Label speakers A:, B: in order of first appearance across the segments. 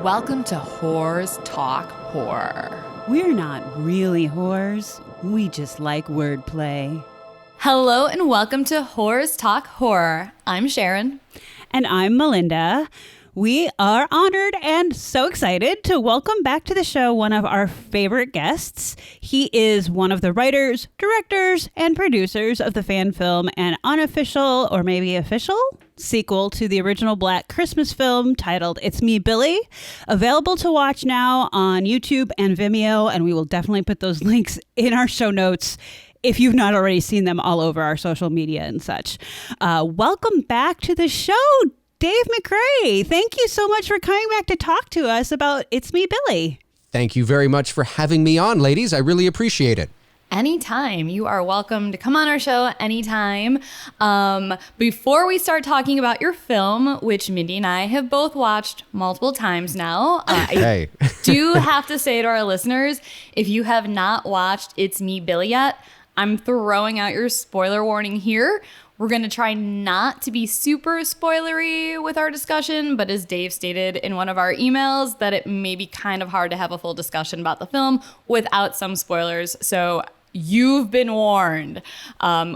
A: Welcome to Whores Talk Horror.
B: We're not really whores. We just like wordplay.
A: Hello and welcome to Whores Talk Horror. I'm Sharon.
B: And I'm Melinda. We are honored and so excited to welcome back to the show one of our favorite guests. He is one of the writers, directors, and producers of the fan film and unofficial, or maybe official, sequel to the original Black Christmas film titled It's Me, Billy, available to watch now on YouTube and Vimeo, and we will definitely put those links in our show notes if you've not already seen them all over our social media and such. Welcome back to the show, Dave McRae. Thank you so much for coming back to talk to us about It's Me, Billy.
C: Thank you very much for having me on, ladies. I really appreciate it.
A: Anytime. You are welcome to come on our show anytime. Before we start talking about your film, which Mindy and I have both watched multiple times now, I do have to say to our listeners, if you have not watched It's Me, Billy yet, I'm throwing out your spoiler warning here. We're going to try not to be super spoilery with our discussion, but as Dave stated in one of our emails, that it may be kind of hard to have a full discussion about the film without some spoilers. So you've been warned.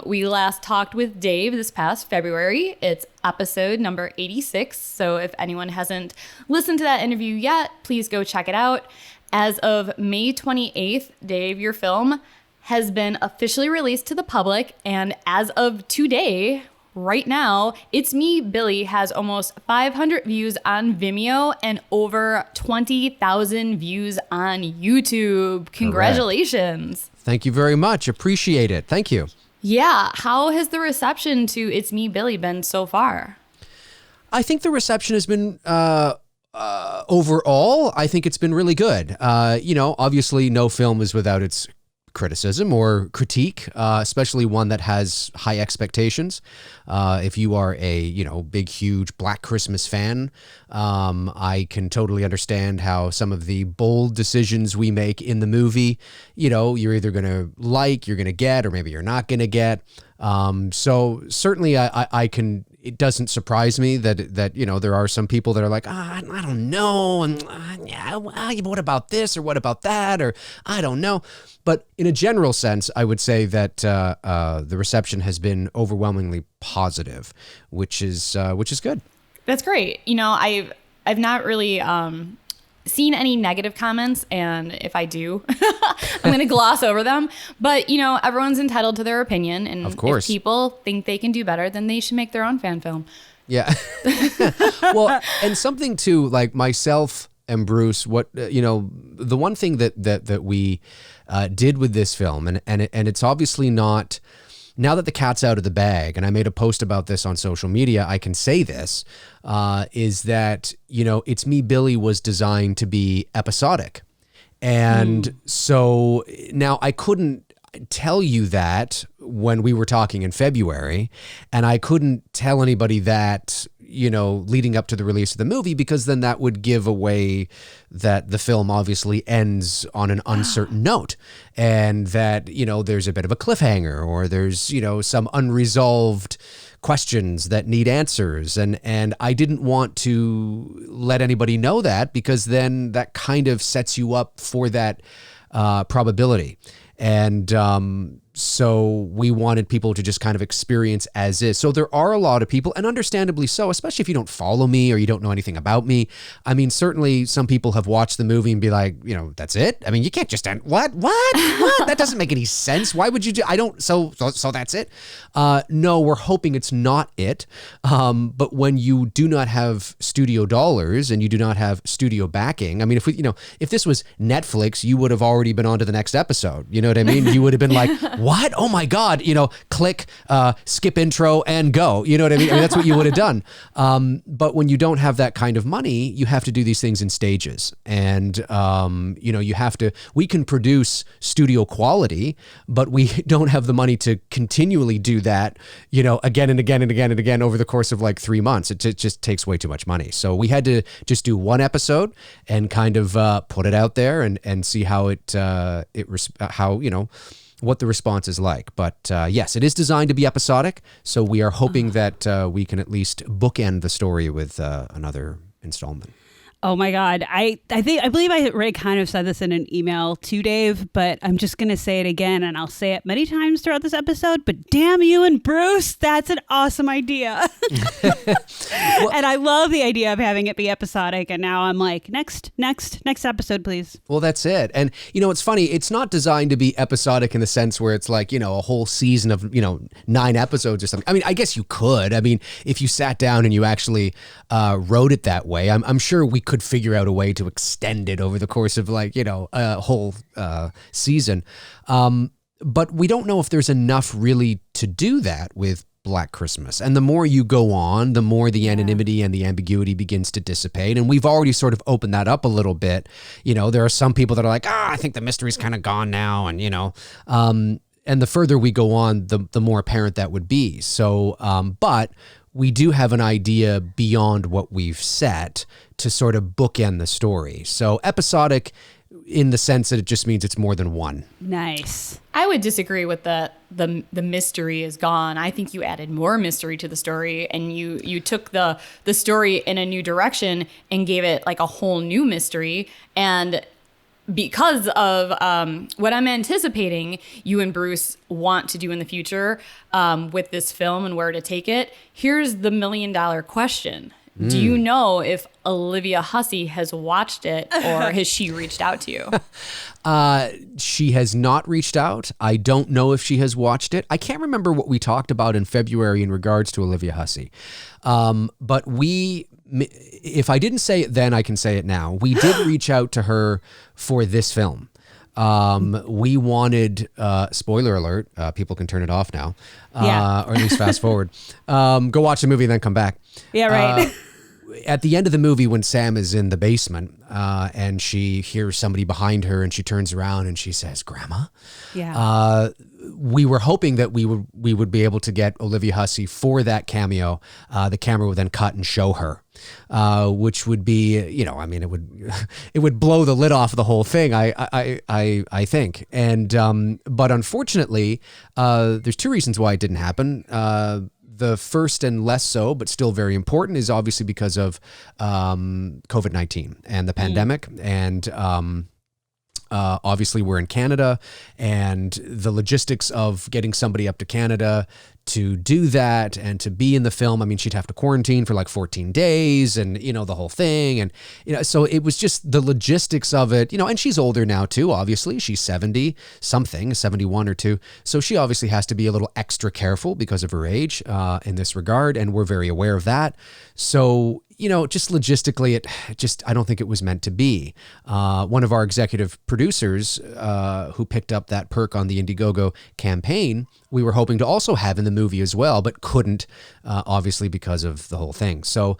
A: We last talked with Dave this past February. It's episode number 86. So if anyone hasn't listened to that interview yet, please go check it out. As of May 28th, Dave, your film has been officially released to the public, and as of today, right now, It's Me, Billy has almost 500 views on Vimeo and over 20,000 views on YouTube. Congratulations.
C: Correct. Thank you very much. Appreciate it. Thank you.
A: Yeah. How has the reception to It's Me, Billy been so far?
C: I think the reception has been overall, I think it's been really good. Obviously no film is without its criticism or critique, especially one that has high expectations. If you are a, big, huge Black Christmas fan, I can totally understand how some of the bold decisions we make in the movie, you're either going to you're going to get, or maybe you're not going to get. So certainly I can, it doesn't surprise me that there are some people that are like, I don't know. And what about this or what about that? Or I don't know. But in a general sense, I would say that the reception has been overwhelmingly positive, which is good. That's great.
A: I've not really seen any negative comments, and if I do, I'm going to gloss over them. But, everyone's entitled to their opinion, and
C: of course,
A: if people think they can do better, then they should make their own fan film.
C: Yeah. Well, and something too, like myself and Bruce, the one thing that we did with this film, and it's obviously not, now that the cat's out of the bag, and I made a post about this on social media, I can say this, is that, It's Me, Billy was designed to be episodic. And so now I couldn't tell you that when we were talking in February, and I couldn't tell anybody that, leading up to the release of the movie, because then that would give away that the film obviously ends on an uncertain note, and that, there's a bit of a cliffhanger, or there's, some unresolved questions that need answers. And I didn't want to let anybody know that, because then that kind of sets you up for that probability. And so we wanted people to just kind of experience as is. So there are a lot of people, and understandably so, especially if you don't follow me or you don't know anything about me. I mean, certainly some people have watched the movie and be like, that's it? I mean, you can't just end, what? That doesn't make any sense. Why would you do, so that's it? No, we're hoping it's not it. But when you do not have studio dollars and you do not have studio backing, I mean, if this was Netflix, you would have already been on to the next episode. You know what I mean? You would have been like, what? Oh my God, click, skip intro and go. You know what I mean? That's what you would have done. But when you don't have that kind of money, you have to do these things in stages. And, we can produce studio quality, but we don't have the money to continually do that, again and again and again and again over the course of like 3 months. It just takes way too much money. So we had to just do one episode and kind of put it out there and see how what the response is like. But yes, it is designed to be episodic. So we are hoping that we can at least bookend the story with another installment.
B: Oh my God. I believe I already kind of said this in an email to Dave, but I'm just going to say it again, and I'll say it many times throughout this episode, but damn you and Bruce, that's an awesome idea. And I love the idea of having it be episodic, and now I'm like, next episode, please.
C: Well, that's it. And, it's funny. It's not designed to be episodic in the sense where it's like, a whole season of, 9 episodes or something. I mean, I guess you could. I mean, if you sat down and you actually wrote it that way, I'm sure we could figure out a way to extend it over the course of a whole season. But we don't know if there's enough really to do that with Black Christmas. And the more you go on, the more the anonymity and the ambiguity begins to dissipate. And we've already sort of opened that up a little bit. There are some people that are like, I think the mystery's kind of gone now. And, and the further we go on, the more apparent that would be. So, but we do have an idea beyond what we've set to sort of bookend the story. So episodic in the sense that it just means it's more than one.
B: Nice.
A: I would disagree with the mystery is gone. I think you added more mystery to the story, and you took the story in a new direction and gave it like a whole new mystery. And because of what I'm anticipating you and Bruce want to do in the future with this film and where to take it, here's the $1 million question. Do you know if Olivia Hussey has watched it, or has she reached out to you?
C: She has not reached out. I don't know if she has watched it. I can't remember what we talked about in February in regards to Olivia Hussey. But if I didn't say it then, I can say it now. We did reach out to her for this film. We wanted, spoiler alert, people can turn it off now, or at least fast forward. Go watch the movie and then come back.
B: Yeah, right.
C: At the end of the movie, when Sam is in the basement and she hears somebody behind her and she turns around and she says, "Grandma?"
B: Yeah.
C: We were hoping that we would be able to get Olivia Hussey for that cameo. The camera would then cut and show her, which would be, it would blow the lid off the whole thing. I think. And but unfortunately, there's 2 reasons why it didn't happen. The first and less so, but still very important, is obviously because of COVID-19 and the pandemic. And obviously we're in Canada, and the logistics of getting somebody up to Canada to do that and to be in the film, I mean, she'd have to quarantine for like 14 days and, the whole thing. And, so it was just the logistics of it, and she's older now too, obviously. She's 70 something, 71 or 2. So she obviously has to be a little extra careful because of her age in this regard. And we're very aware of that. So, just logistically, I don't think it was meant to be. One of our executive producers who picked up that perk on the Indiegogo campaign, we were hoping to also have in the movie as well, but couldn't, obviously, because of the whole thing. So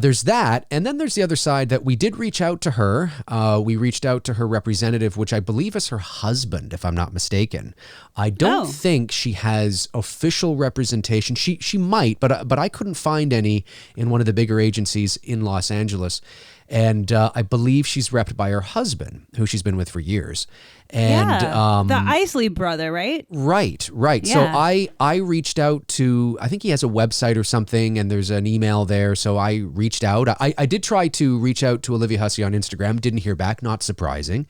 C: there's that. And then there's the other side that we did reach out to her. We reached out to her representative, which I believe is her husband, if I'm not mistaken. I don't think she has official representation. She might, but I couldn't find any in one of the bigger agencies in Los Angeles. And I believe she's repped by her husband, who she's been with for years. And
B: the Isley brother, right?
C: Right.
B: Yeah.
C: So I reached out to, I think he has a website or something, and there's an email there. So I reached out. I did try to reach out to Olivia Hussey on Instagram. Didn't hear back. Not surprising.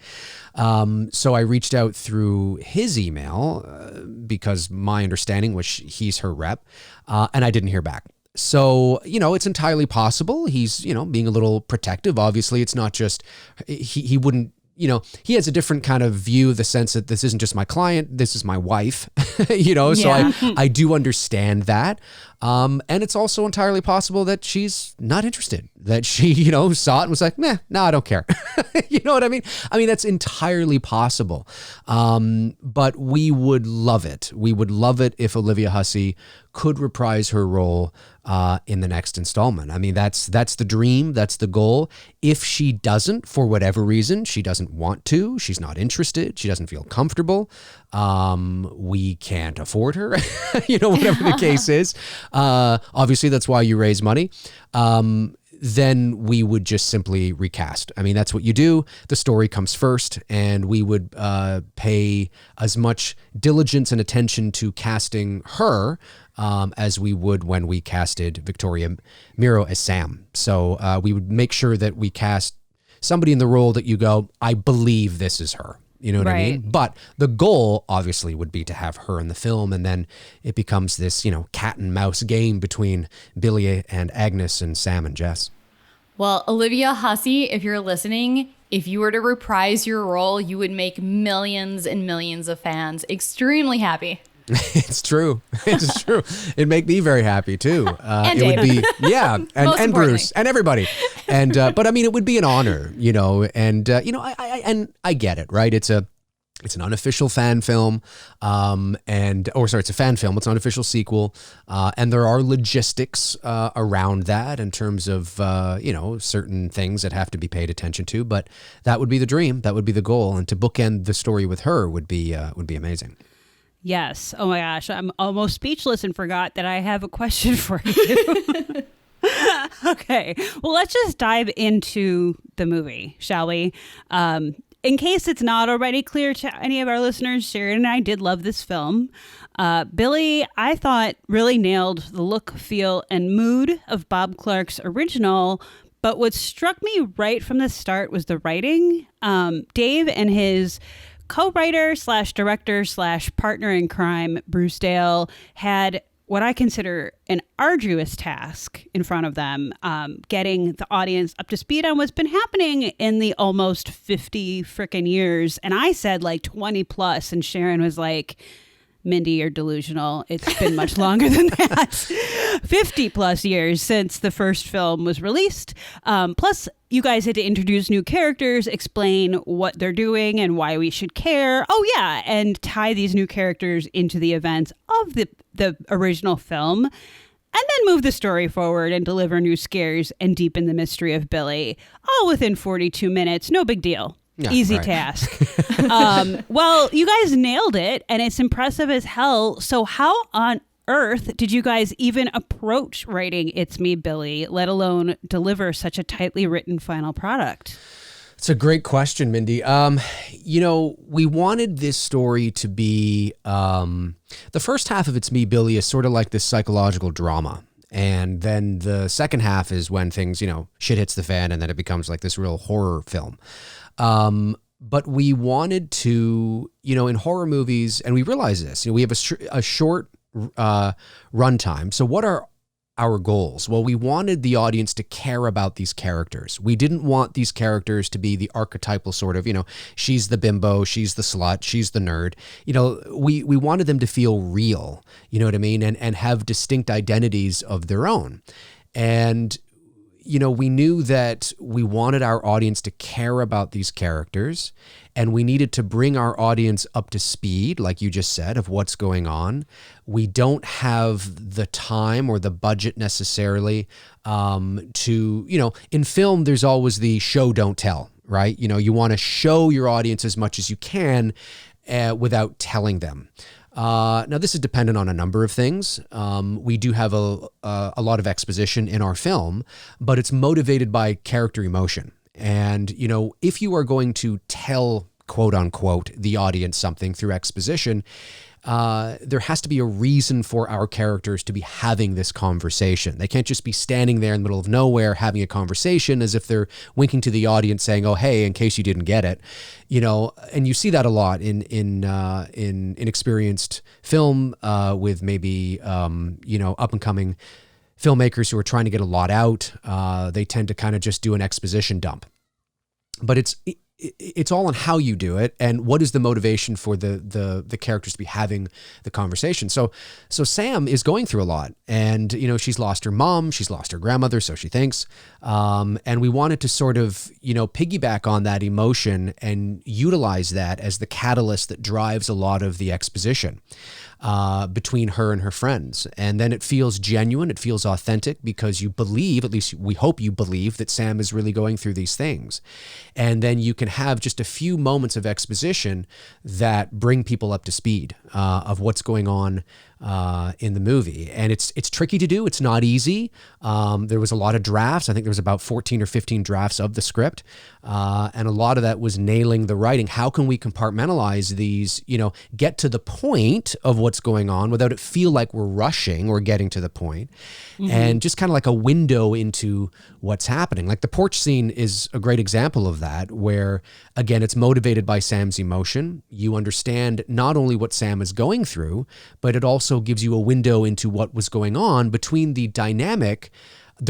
C: So I reached out through his email because my understanding was he's her rep, and I didn't hear back. So, it's entirely possible he's, being a little protective. Obviously, it's not just, he wouldn't, he has a different kind of view, the sense that this isn't just my client, this is my wife, so I do understand that. And it's also entirely possible that she's not interested, that she, saw it and was like, no, I don't care. You know what I mean? I mean, that's entirely possible. But we would love it. We would love it if Olivia Hussey could reprise her role in the next installment. I mean, that's the dream. That's the goal. If she doesn't, for whatever reason, she doesn't want to, she's not interested, she doesn't feel comfortable, we can't afford her, whatever the case is. Obviously, that's why you raise money. then we would just simply recast. I mean, that's what you do. The story comes first, and we would pay as much diligence and attention to casting her as we would when we casted Victoria Miro as Sam. So we would make sure that we cast somebody in the role that you go, I believe this is her. You know what I mean? But the goal, obviously, would be to have her in the film, and then it becomes this, cat and mouse game between Billy and Agnes and Sam and Jess.
A: Well, Olivia Hussey, if you're listening, if you were to reprise your role, you would make millions and millions of fans extremely happy.
C: It's true. It's true. It'd make me very happy too.
A: And
C: it
A: Dave.
C: would be, and Bruce and everybody. And but I mean, it would be an honor, and I get it, right? It's an unofficial fan film, it's a fan film. It's an unofficial sequel, and there are logistics around that in terms of certain things that have to be paid attention to. But that would be the dream. That would be the goal, and to bookend the story with her would be amazing.
B: Yes. Oh my gosh. I'm almost speechless and forgot that I have a question for you. Okay. Well, let's just dive into the movie, shall we? In case it's not already clear to any of our listeners, Sharon and I did love this film. Billy, I thought, really nailed the look, feel, and mood of Bob Clark's original. But what struck me right from the start was the writing. Dave and his co-writer / director / partner in crime, Bruce Dale, had what I consider an arduous task in front of them, getting the audience up to speed on what's been happening in the almost 50 frickin' years. And I said like 20 plus, and Sharon was like, Mindy, you're delusional. It's been much longer than that. 50 plus years since the first film was released. Plus, you guys had to introduce new characters, explain what they're doing and why we should care. Oh, yeah. And tie these new characters into the events of the original film. And then move the story forward and deliver new scares and deepen the mystery of Billy. All within 42 minutes. No big deal. Yeah, easy task. Well, you guys nailed it, and it's impressive as hell. So how on earth did you guys even approach writing It's Me, Billy, let alone deliver such a tightly written final product?
C: It's a great question, Mindy. We wanted this story to be, the first half of It's Me, Billy is sort of like this psychological drama. And then the second half is when things, shit hits the fan, and then it becomes like this real horror film. But we wanted to, in horror movies, and we realize this, we have a short runtime. So what are our goals? Well, we wanted the audience to care about these characters. We didn't want these characters to be the archetypal sort of, she's the bimbo, she's the slut, she's the nerd. We wanted them to feel real, you know what I mean? And have distinct identities of their own. And we knew that we wanted our audience to care about these characters, and we needed to bring our audience up to speed, like you just said, of what's going on. We don't have the time or the budget necessarily to, in film, there's always the show, don't tell, right? You want to show your audience as much as you can without telling them. Now, this is dependent on a number of things. We do have a lot of exposition in our film, but it's motivated by character emotion. And, if you are going to tell, quote unquote, the audience something through exposition, there has to be a reason for our characters to be having this conversation. They can't just be standing there in the middle of nowhere having a conversation as if they're winking to the audience saying, oh, hey, in case you didn't get it, and you see that a lot in inexperienced film with maybe, up and coming filmmakers who are trying to get a lot out. They tend to kind of just do an exposition dump. But it's all on how you do it and what is the motivation for the characters to be having the conversation. So Sam is going through a lot, and she's lost her mom, she's lost her grandmother, so she thinks, and we wanted to sort of piggyback on that emotion and utilize that as the catalyst that drives a lot of the exposition between her and her friends. And then it feels genuine, it feels authentic, because you believe, at least we hope you believe, that Sam is really going through these things. And then you can have just a few moments of exposition that bring people up to speed of what's going on in the movie. And it's tricky to do. It's not easy. There was a lot of drafts. I think there was about 14 or 15 drafts of the script. And a lot of that was nailing the writing. How can we compartmentalize these, get to the point of what's going on without it feel like we're rushing or getting to the point, and just kind of like a window into what's happening. Like the porch scene is a great example of that, where again, it's motivated by Sam's emotion. You understand not only what Sam is going through, but it also gives you a window into what was going on between the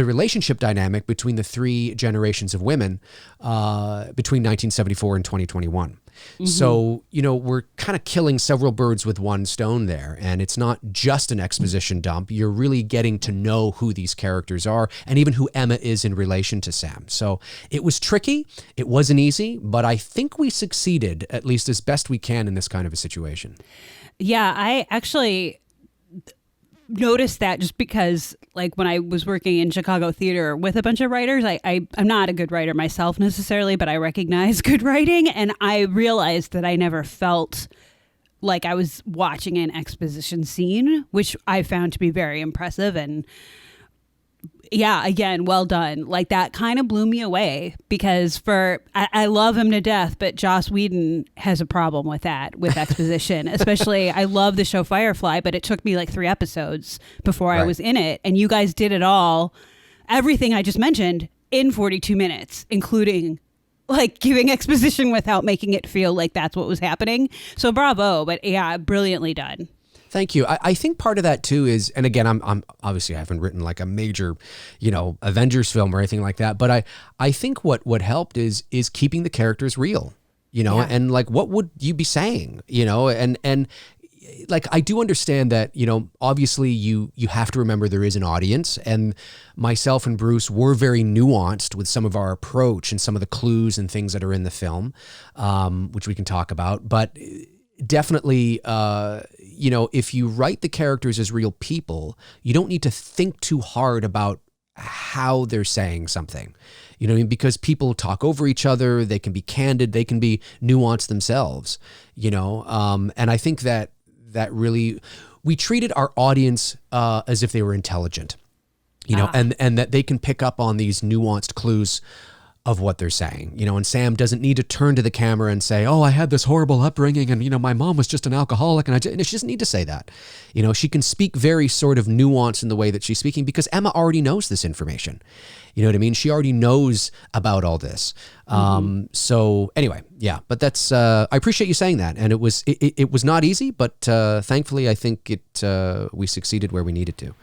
C: relationship dynamic between the three generations of women between 1974 and 2021. So, we're kind of killing several birds with one stone there. And it's not just an exposition dump. You're really getting to know who these characters are and even who Emma is in relation to Sam. So it was tricky. It wasn't easy, but I think we succeeded at least as best we can in this kind of a situation.
B: Yeah, I actually noticed that just because, like, when I was working in Chicago theater with a bunch of writers, I'm not a good writer myself necessarily, but I recognize good writing, and I realized that I never felt like I was watching an exposition scene, which I found to be very impressive. And yeah, again, well done. Like, that kind of blew me away, because I love him to death, but Joss Whedon has a problem with that, with exposition. Especially, I love the show Firefly, but it took me like 3 episodes before I was in it. And you guys did it all, everything I just mentioned, in 42 minutes, including like giving exposition without making it feel like that's what was happening. So bravo, but yeah, brilliantly done.
C: Thank you. I think part of that too is, and again, I'm obviously I haven't written like a major, Avengers film or anything like that, but I think what helped is keeping the characters real, and like, what would you be saying, and like, I do understand that, obviously you have to remember there is an audience, and myself and Bruce were very nuanced with some of our approach and some of the clues and things that are in the film, which we can talk about, but definitely, if you write the characters as real people, you don't need to think too hard about how they're saying something, because people talk over each other. They can be candid. They can be nuanced themselves, and I think that really, we treated our audience as if they were intelligent, and that they can pick up on these nuanced clues of what they're saying, and Sam doesn't need to turn to the camera and say, oh, I had this horrible upbringing and, my mom was just an alcoholic, and she doesn't need to say that. She can speak very sort of nuanced in the way that she's speaking, because Emma already knows this information. You know what I mean? She already knows about all this. So anyway, yeah, but that's, I appreciate you saying that. And it was not easy, but thankfully I think we succeeded where we needed to.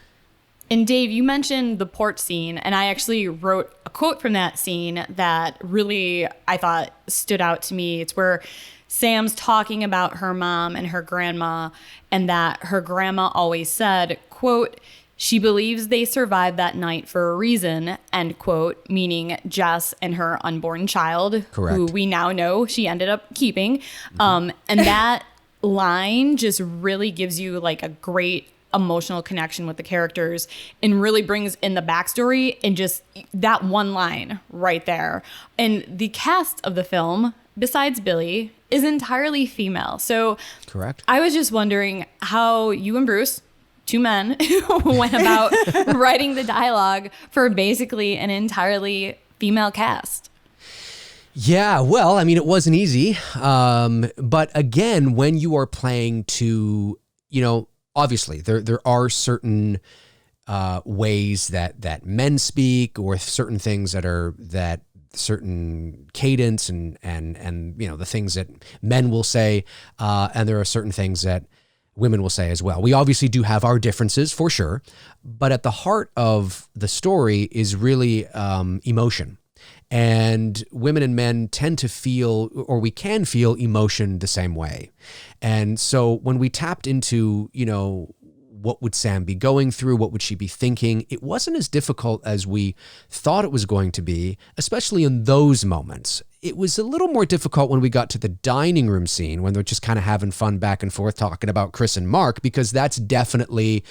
A: And Dave, you mentioned the porch scene, and I actually wrote a quote from that scene that really, I thought, stood out to me. It's where Sam's talking about her mom and her grandma, and that her grandma always said, quote, she believes they survived that night for a reason, end quote, meaning Jess and her unborn child,
C: correct,
A: who we now know she ended up keeping. And that line just really gives you like a great emotional connection with the characters, and really brings in the backstory, and just that one line right there. And the cast of the film, besides Billy, is entirely female. So
C: correct.
A: I was just wondering how you and Bruce, 2 men, went about writing the dialogue for basically an entirely female cast.
C: Yeah, well, I mean, it wasn't easy. But again, when you are playing to, obviously, there are certain ways that men speak, or certain things that certain cadence and the things that men will say, and there are certain things that women will say as well. We obviously do have our differences for sure, but at the heart of the story is really emotion. And women and men tend to feel, or we can feel, emotion the same way. And so when we tapped into, what would Sam be going through? What would she be thinking? It wasn't as difficult as we thought it was going to be, especially in those moments. it was a little more difficult when we got to the dining room scene, when they're just kind of having fun back and forth talking about Chris and Mark, because there definitely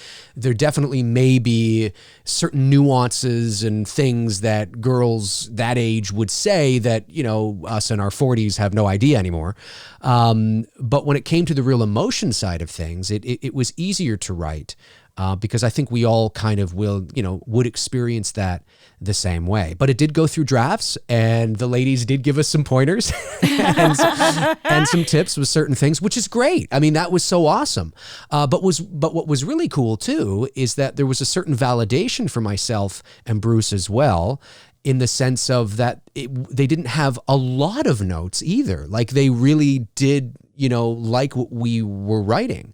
C: may be certain nuances and things that girls that age would say that, us in our 40s have no idea anymore. But when it came to the real emotion side of things, it was easier to write. Because I think we all kind of would experience that the same way. But it did go through drafts, and the ladies did give us some pointers and some tips with certain things, which is great. I mean, that was so awesome. But what was really cool too is that there was a certain validation for myself and Bruce as well, in the sense of that they didn't have a lot of notes either. Like, they really did like what we were writing.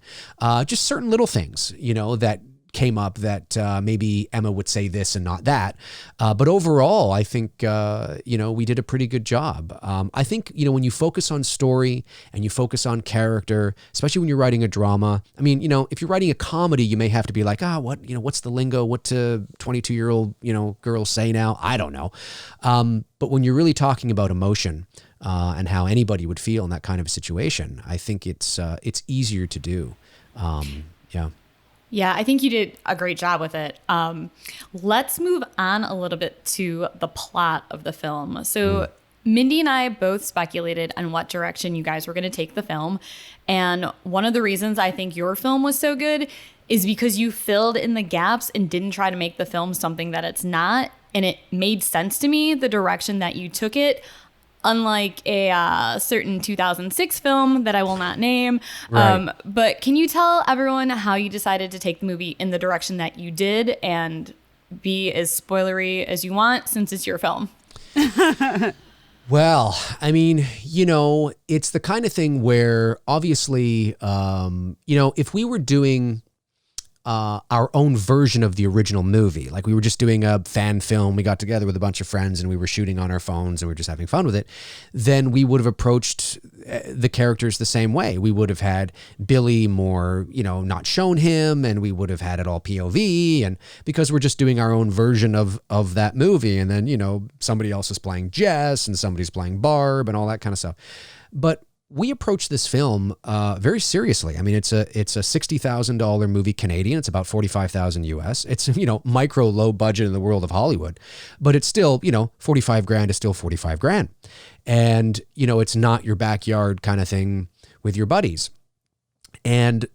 C: Just certain little things, that came up that maybe Emma would say this and not that. But overall, I think, we did a pretty good job. I think, when you focus on story and you focus on character, especially when you're writing a drama, I mean, if you're writing a comedy, you may have to be like, what's the lingo? What do 22-year-old, girls say now? I don't know. But when you're really talking about emotion, and how anybody would feel in that kind of a situation, I think it's easier to do.
A: Yeah, I think you did a great job with it. Let's move on a little bit to the plot of the film. So Mindy and I both speculated on what direction you guys were going to take the film. And one of the reasons I think your film was so good is because you filled in the gaps and didn't try to make the film something that it's not. And it made sense to me, the direction that you took it. Unlike a certain 2006 film that I will not name.
C: Right.
A: But can you tell everyone how you decided to take the movie in the direction that you did, and be as spoilery as you want, since it's your film?
C: Well, I mean, it's the kind of thing where obviously, if we were doing our own version of the original movie, like we were just doing a fan film, we got together with a bunch of friends and we were shooting on our phones and we were just having fun with it, then we would have approached the characters the same way. We would have had Billy more, not shown him, and we would have had it all POV, and because we're just doing our own version of that movie, and then, somebody else is playing Jess and somebody's playing Barb and all that kind of stuff. But we approached this film very seriously. I mean, it's a $60,000 movie Canadian. It's about $45,000 US. It's micro low budget in the world of Hollywood, but it's still $45,000 is still $45,000, and it's not your backyard kind of thing with your buddies, and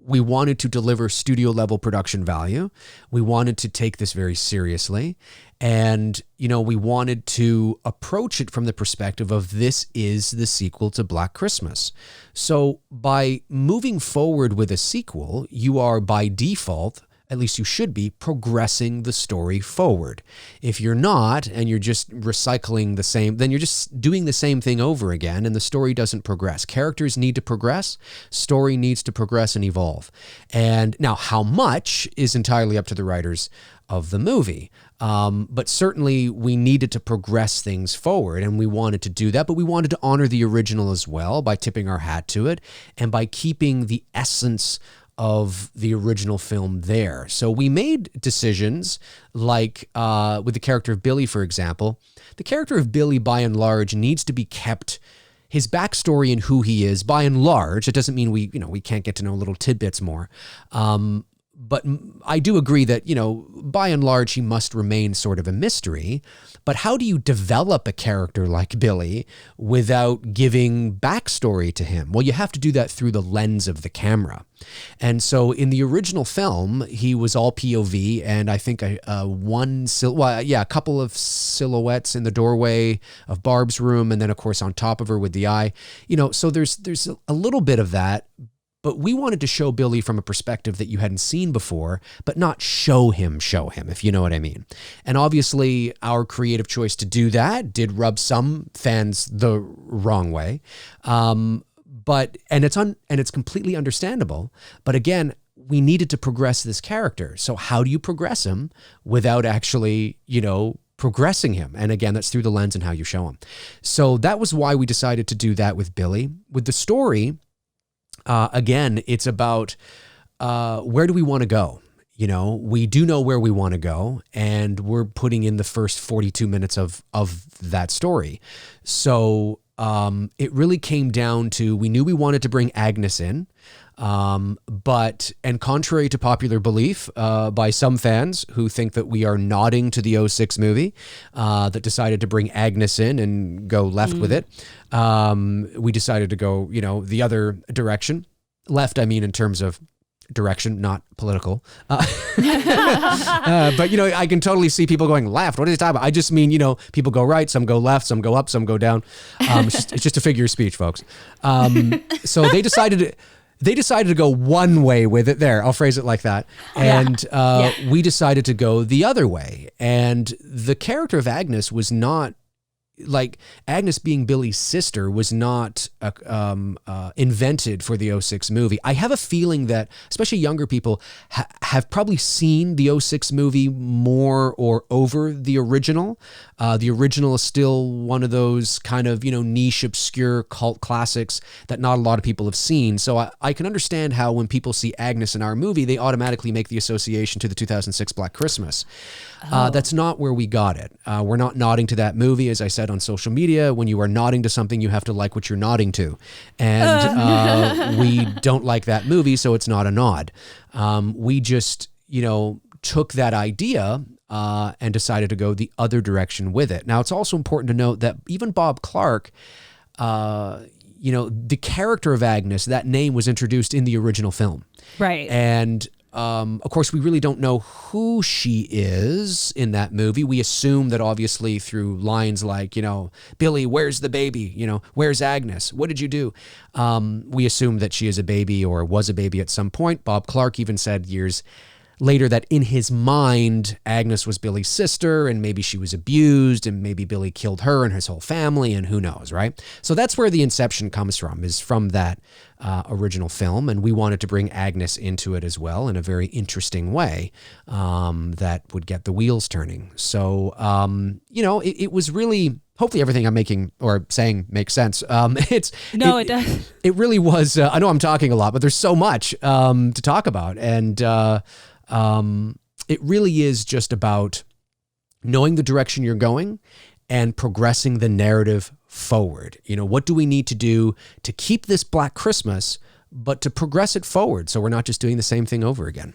C: we wanted to deliver studio level production value. We wanted to take this very seriously. And, we wanted to approach it from the perspective of this is the sequel to Black Christmas. So by moving forward with a sequel, you are by default, at least you should be, progressing the story forward. If you're not, and you're just recycling the same, then you're just doing the same thing over again, and the story doesn't progress. Characters need to progress. Story needs to progress and evolve. And now, how much is entirely up to the writers of the movie. But certainly we needed to progress things forward, and we wanted to do that, but we wanted to honor the original as well by tipping our hat to it and by keeping the essence of the original film there. So we made decisions like with the character of Billy, for example. The character of Billy, by and large, needs to be kept, his backstory and who he is, by and large. It doesn't mean we can't get to know little tidbits more. But I do agree that, by and large, he must remain sort of a mystery. But how do you develop a character like Billy without giving backstory to him? Well, you have to do that through the lens of the camera. And so in the original film, he was all POV, and I think a couple of silhouettes in the doorway of Barb's room, and then, of course, on top of her with the eye. So there's a little bit of that. But we wanted to show Billy from a perspective that you hadn't seen before, but not show him, if you know what I mean. And obviously, our creative choice to do that did rub some fans the wrong way. But it's completely understandable. But again, we needed to progress this character. So how do you progress him without actually, progressing him? And again, that's through the lens and how you show him. So that was why we decided to do that with Billy. With the story, again, it's about where do we want to go? we do know where we want to go, and we're putting in the first 42 minutes of that story. So it really came down to, we knew we wanted to bring Agnes in, but contrary to popular belief by some fans who think that we are nodding to the '06 movie that decided to bring Agnes in and go left with it, we decided to go, the other direction. Left, I mean, in terms of direction, not political. But, I can totally see people going left. What is he talking about? I just mean, people go right, some go left, some go up, some go down. It's just a figure of speech, folks. So they decided to go one way with it there. I'll phrase it like that. And we decided to go the other way. And the character of Agnes was not, like, Agnes being Billy's sister was not invented for the '06 movie. I have a feeling that especially younger people have probably seen the '06 movie more or over the original. The original is still one of those kind of, niche, obscure cult classics that not a lot of people have seen. So I can understand how when people see Agnes in our movie, they automatically make the association to the 2006 Black Christmas. That's not where we got it. We're not nodding to that movie. As I said on social media, when you are nodding to something, you have to like what you're nodding to. And we don't like that movie, so it's not a nod. We just, took that idea and decided to go the other direction with it. Now, it's also important to note that even Bob Clark, the character of Agnes, that name was introduced in the original film.
B: Right.
C: And of course, we really don't know who she is in that movie. We assume that obviously through lines like, Billy, where's the baby? Where's Agnes? What did you do? We assume that she is a baby or was a baby at some point. Bob Clark even said years later that in his mind, Agnes was Billy's sister and maybe she was abused and maybe Billy killed her and his whole family and who knows, right? So that's where the inception comes from, is from that original film. And we wanted to bring Agnes into it as well in a very interesting way that would get the wheels turning. So, it was really... Hopefully everything I'm making or saying makes sense. It does. It really was. I know I'm talking a lot, but there's so much to talk about. And it really is just about knowing the direction you're going and progressing the narrative forward. What do we need to do to keep this Black Christmas, but to progress it forward so we're not just doing the same thing over again?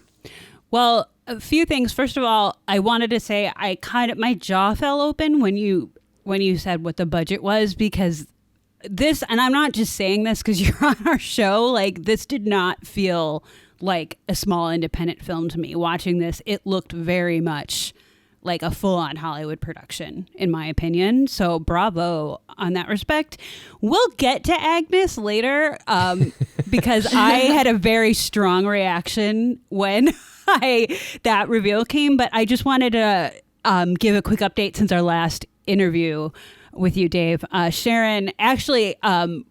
B: Well, a few things. First of all, I wanted to say my jaw fell open when you said what the budget was, because this, and I'm not just saying this because you're on our show, like, this did not feel like a small independent film to me. Watching this, it looked very much like a full-on Hollywood production, in my opinion. So bravo on that respect. We'll get to Agnes later because I had a very strong reaction when that reveal came, but I just wanted to give a quick update since our last interview with you, Dave. Sharon actually, I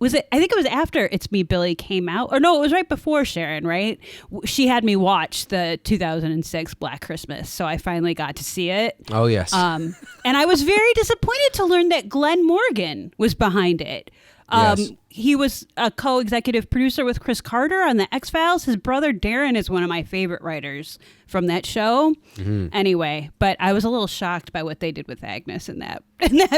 B: think it was after It's Me, Billy came out. Or no, it was right before Sharon, right? She had me watch the 2006 Black Christmas, so I finally got to see it.
C: Oh, yes.
B: And I was very disappointed to learn that Glenn Morgan was behind it.
C: Yes.
B: He was a co-executive producer with Chris Carter on The X-Files. His brother Darren is one of my favorite writers from that show. Mm-hmm. Anyway, but I was a little shocked by what they did with Agnes in that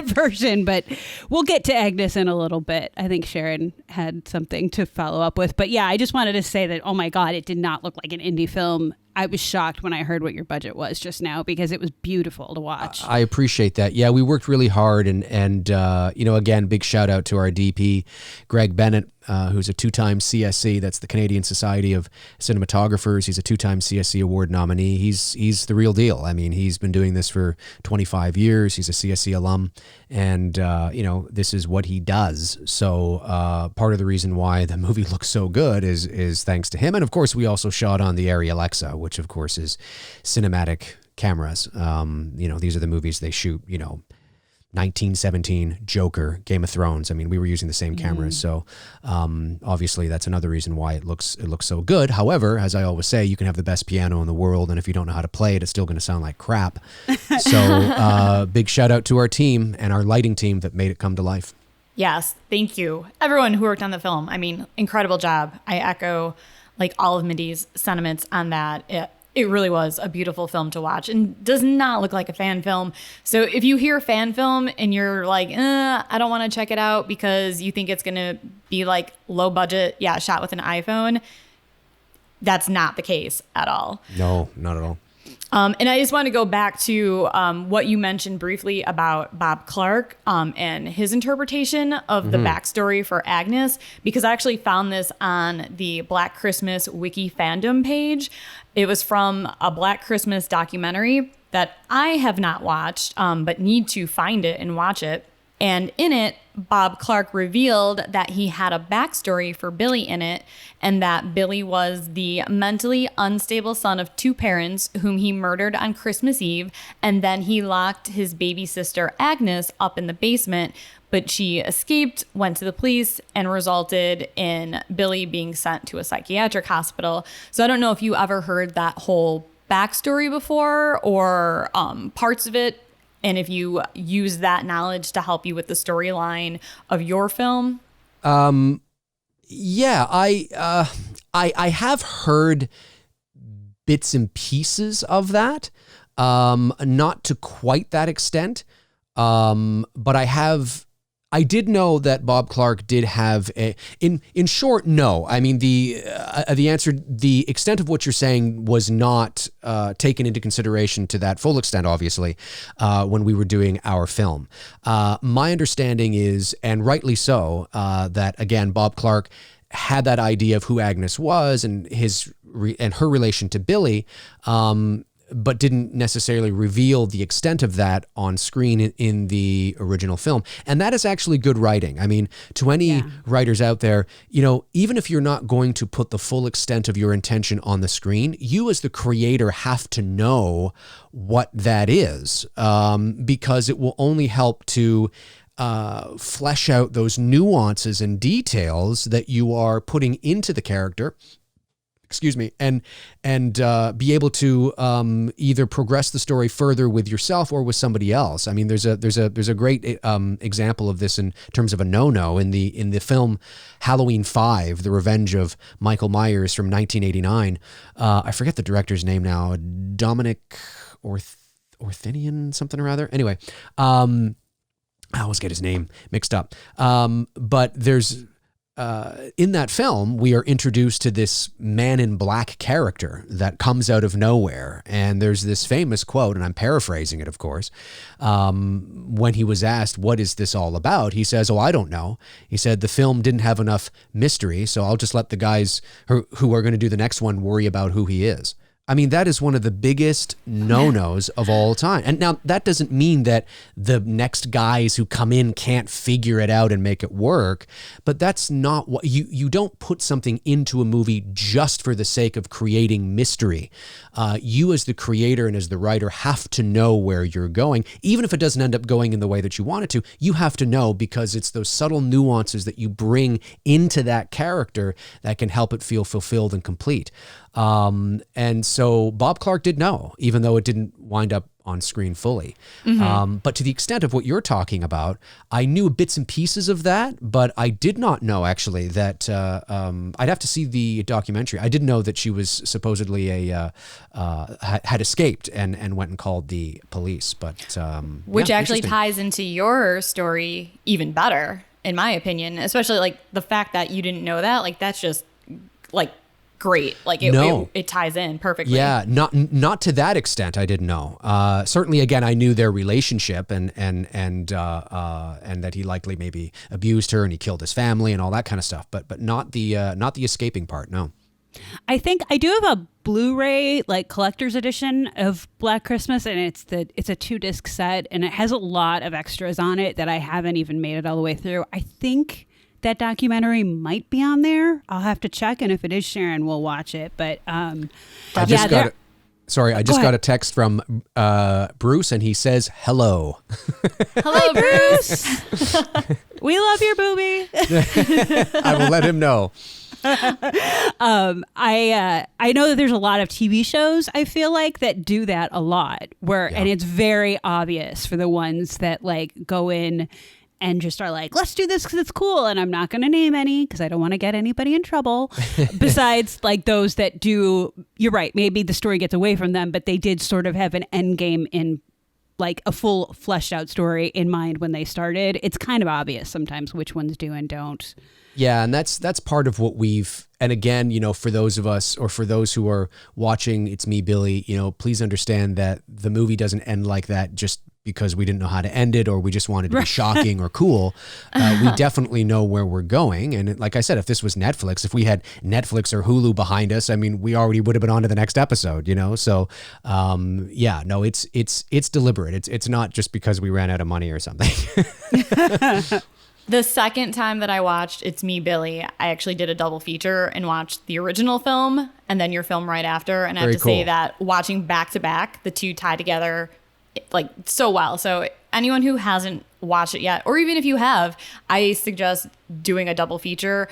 B: version. But we'll get to Agnes in a little bit. I think Sharon had something to follow up with. But yeah, I just wanted to say that, oh my God, it did not look like an indie film. I was shocked when I heard what your budget was just now because it was beautiful to watch.
C: I appreciate that. Yeah, we worked really hard, and again, big shout out to our DP, Greg Bennett, who's a 2-time CSC. That's the Canadian Society of Cinematographers. He's a 2-time CSC award nominee. He's the real deal. I mean, he's been doing this for 25 years. He's a CSC alum, and this is what he does. So part of the reason why the movie looks so good is thanks to him. And of course, we also shot on the Arri Alexa, which of course is cinematic cameras. These are the movies they shoot, 1917, Joker, Game of Thrones. I mean, we were using the same cameras. So obviously that's another reason why it looks so good. However, as I always say, you can have the best piano in the world, and if you don't know how to play it, it's still going to sound like crap. So big shout out to our team and our lighting team that made it come to life.
A: Yes, thank you. Everyone who worked on the film. I mean, incredible job. I echo like all of Mindy's sentiments on that. It really was a beautiful film to watch and does not look like a fan film. So if you hear fan film and you're like, I don't want to check it out because you think it's going to be like low budget, shot with an iPhone, that's not the case at all.
C: No, not at all.
A: And I just want to go back to what you mentioned briefly about Bob Clark and his interpretation of the backstory for Agnes, because I actually found this on the Black Christmas Wiki fandom page. It was from a Black Christmas documentary that I have not watched, but need to find it and watch it. And in it, Bob Clark revealed that he had a backstory for Billy in it, and that Billy was the mentally unstable son of two parents whom he murdered on Christmas Eve, and then he locked his baby sister Agnes up in the basement, but she escaped, went to the police, and resulted in Billy being sent to a psychiatric hospital. So I don't know if you ever heard that whole backstory before or parts of it, and if you use that knowledge to help you with the storyline of your film.
C: Yeah, I have heard bits and pieces of that, not to quite that extent, but I did know that Bob Clark did have in short, no. I mean, the answer, the extent of what you're saying was not taken into consideration to that full extent, obviously, when we were doing our film. My understanding is, and rightly so, that again, Bob Clark had that idea of who Agnes was and and her relation to Billy, but didn't necessarily reveal the extent of that on screen in the original film. And that is actually good writing. I mean, to any writers out there, even if you're not going to put the full extent of your intention on the screen, you as the creator have to know what that is, because it will only help to flesh out those nuances and details that you are putting into the character. Excuse me, and be able to either progress the story further with yourself or with somebody else. I mean, there's a great example of this in terms of a no-no in the film Halloween 5: The Revenge of Michael Myers from 1989. I forget the director's name now, Dominic Orthinian, something or other. Anyway, I always get his name mixed up. But there's. In that film, we are introduced to this man in black character that comes out of nowhere. And there's this famous quote, and I'm paraphrasing it, of course. When he was asked, what is this all about? He says, I don't know. He said, the film didn't have enough mystery, so I'll just let the guys who are going to do the next one worry about who he is. I mean, that is one of the biggest no-nos of all time. And now that doesn't mean that the next guys who come in can't figure it out and make it work, but that's not what you don't put something into a movie just for the sake of creating mystery. You as the creator and as the writer have to know where you're going. Even if it doesn't end up going in the way that you want it to, you have to know, because it's those subtle nuances that you bring into that character that can help it feel fulfilled and complete. And so Bob Clark did know, even though it didn't wind up on screen fully. But to the extent of what you're talking about, I knew bits and pieces of that, but I did not know actually that, I'd have to see the documentary. I didn't know that she was supposedly had escaped and went and called the police, but,
A: which actually ties into your story even better, in my opinion, especially like the fact that you didn't know that, like, that's just like, great. Like it ties in perfectly.
C: Yeah, not to that extent. I didn't know. Certainly, again, I knew their relationship and that he likely maybe abused her and he killed his family and all that kind of stuff. But not the escaping part. No.
B: I think I do have a Blu-ray like collector's edition of Black Christmas, and it's a 2-disc set, and it has a lot of extras on it that I haven't even made it all the way through. I think that documentary might be on there. I'll have to check, and if it is, Sharon, we'll watch it. But
C: I just got a text from Bruce, and he says, hello.
A: Hello, Bruce.
B: We love your booby.
C: I will let him know.
B: I know that there's a lot of TV shows, I feel like, that do that a lot, and it's very obvious for the ones that like go in and just are like, let's do this because it's cool. And I'm not going to name any because I don't want to get anybody in trouble. Besides like those that do, you're right, maybe the story gets away from them, but they did sort of have an end game in like a full fleshed out story in mind when they started. It's kind of obvious sometimes which ones do and don't.
C: Yeah, and that's part of what we've, and again, for those of us, or for those who are watching It's Me, Billy, please understand that the movie doesn't end like that just because we didn't know how to end it or we just wanted to be shocking or cool. We definitely know where we're going. And like I said, if this was Netflix, if we had Netflix or Hulu behind us, I mean, we already would have been on to the next episode, So, it's deliberate. It's not just because we ran out of money or something.
A: The second time that I watched It's Me, Billy, I actually did a double feature and watched the original film and then your film right after. And I have to say that watching back to back, the two tie together like so well. So anyone who hasn't watched it yet, or even if you have, I suggest doing a double feature